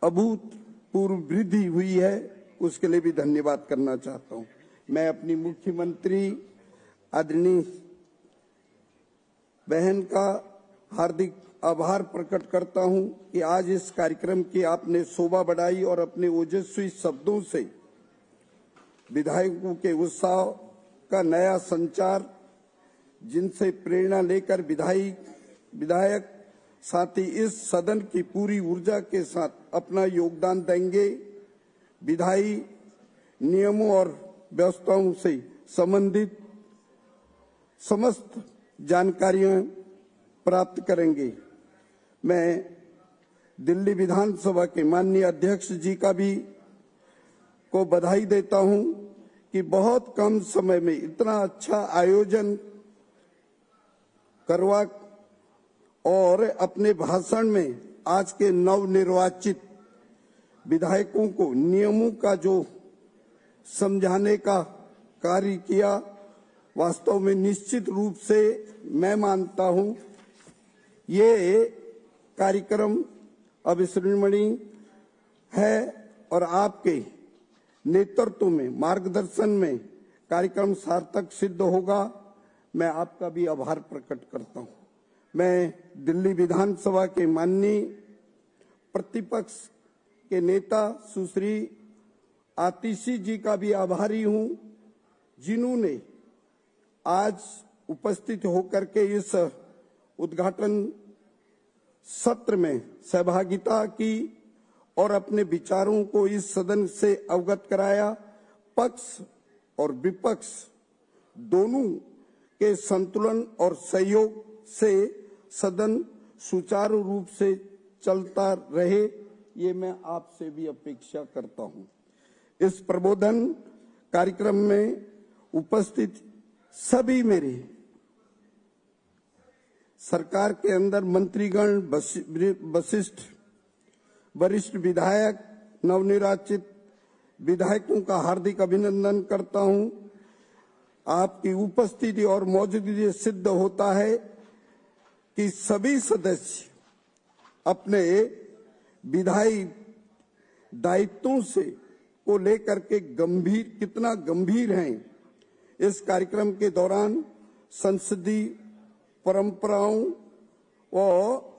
S7: अभूतपूर्व वृद्धि हुई है, उसके लिए भी धन्यवाद करना चाहता हूं। मैं अपनी मुख्यमंत्री आदरणीय बहन का हार्दिक आभार प्रकट करता हूं कि आज इस कार्यक्रम की आपने शोभा बढ़ाई और अपने ओजस्वी शब्दों से विधायकों के उत्साह का नया संचार, जिनसे प्रेरणा लेकर विधायक साथ ही इस सदन की पूरी ऊर्जा के साथ अपना योगदान देंगे। विधायी नियमों और व्यवस्थाओं से संबंधित समस्त जानकारियां प्राप्त करेंगे। मैं दिल्ली विधानसभा के माननीय अध्यक्ष जी का भी को बधाई देता हूं कि बहुत कम समय में इतना अच्छा आयोजन करवा और अपने भाषण में आज के नवनिर्वाचित विधायकों को नियमों का जो समझाने का कार्य किया, वास्तव में निश्चित रूप से मैं मानता हूं ये कार्यक्रम अविस्मरणीय है और आपके नेतृत्व में, मार्गदर्शन में कार्यक्रम सार्थक सिद्ध होगा। मैं आपका भी आभार प्रकट करता हूं। मैं दिल्ली विधानसभा के माननीय प्रतिपक्ष के नेता सुश्री आतिशी जी का भी आभारी हूं, जिन्होंने आज उपस्थित होकर के इस उद्घाटन सत्र में सहभागिता की और अपने विचारों को इस सदन से अवगत कराया। पक्ष और विपक्ष दोनों के संतुलन और सहयोग से सदन सुचारू रूप से चलता रहे, ये मैं आपसे भी अपेक्षा करता हूं। इस प्रबोधन कार्यक्रम में उपस्थित सभी मेरे सरकार के अंदर मंत्रीगण, वरिष्ठ विधायक, नवनिर्वाचित विधायकों का हार्दिक अभिनंदन करता हूं। आपकी उपस्थिति और मौजूदगी से सिद्ध होता है कि सभी सदस्य अपने विधायी दायित्वों से को लेकर के कितना गंभीर हैं। इस कार्यक्रम के दौरान संसदीय परंपराओं और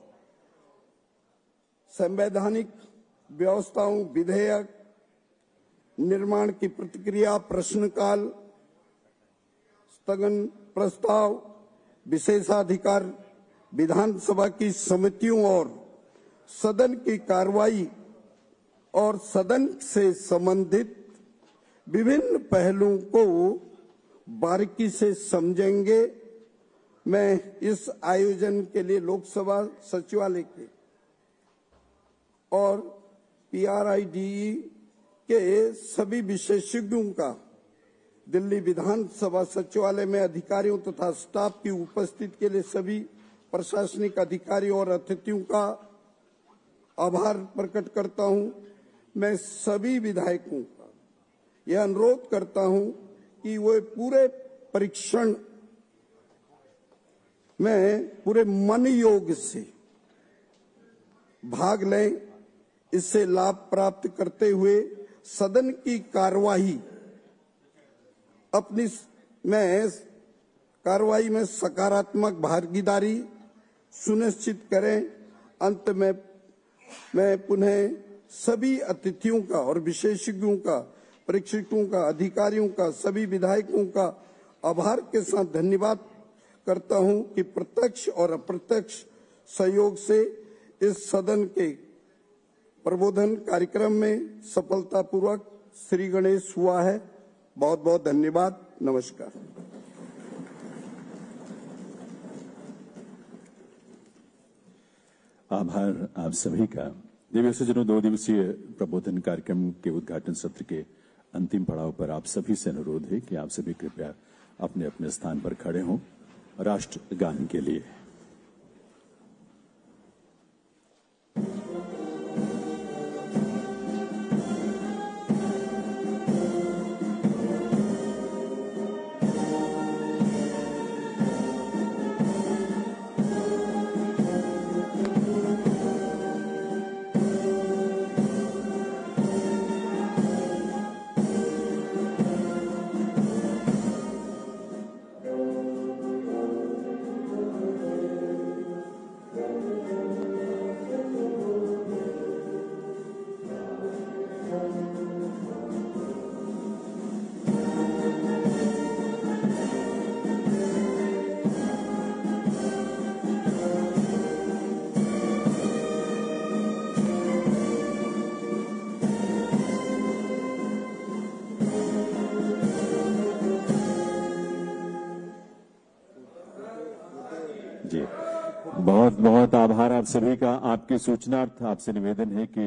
S7: संवैधानिक व्यवस्थाओं, विधेयक निर्माण की प्रतिक्रिया, प्रश्नकाल, स्थगन प्रस्ताव, विशेषाधिकार, विधानसभा की समितियों और सदन की कार्रवाई और सदन से संबंधित विभिन्न पहलुओं को बारीकी से समझेंगे। मैं इस आयोजन के लिए लोकसभा सचिवालय के और PRIDE के सभी विशेषज्ञों का, दिल्ली विधानसभा सचिवालय में अधिकारियों तथा स्टाफ की उपस्थिति के लिए सभी प्रशासनिक अधिकारियों और अतिथियों का आभार प्रकट करता हूं। मैं सभी विधायकों का यह अनुरोध करता हूं कि वे पूरे परीक्षण में पूरे मन योग से भाग लें। इससे लाभ प्राप्त करते हुए सदन की कार्यवाही में सकारात्मक भागीदारी सुनिश्चित करें। अंत में मैं पुनः सभी अतिथियों का और विशेषज्ञों का, प्रशिक्षकों का, अधिकारियों का, सभी विधायकों का आभार के साथ धन्यवाद करता हूं कि प्रत्यक्ष और अप्रत्यक्ष सहयोग से इस सदन के प्रबोधन कार्यक्रम में सफलतापूर्वक श्री गणेश हुआ है। बहुत बहुत धन्यवाद। नमस्कार।
S1: आभार आप सभी का। दिव्य सज्जनों, 2 दिवसीय प्रबोधन कार्यक्रम के उद्घाटन सत्र के अंतिम पड़ाव पर आप सभी से अनुरोध है कि आप सभी कृपया अपने अपने स्थान पर खड़े हों राष्ट्रगान के लिए। जी, बहुत बहुत आभार आप सभी का। आपकी सूचनार्थ आपसे निवेदन है कि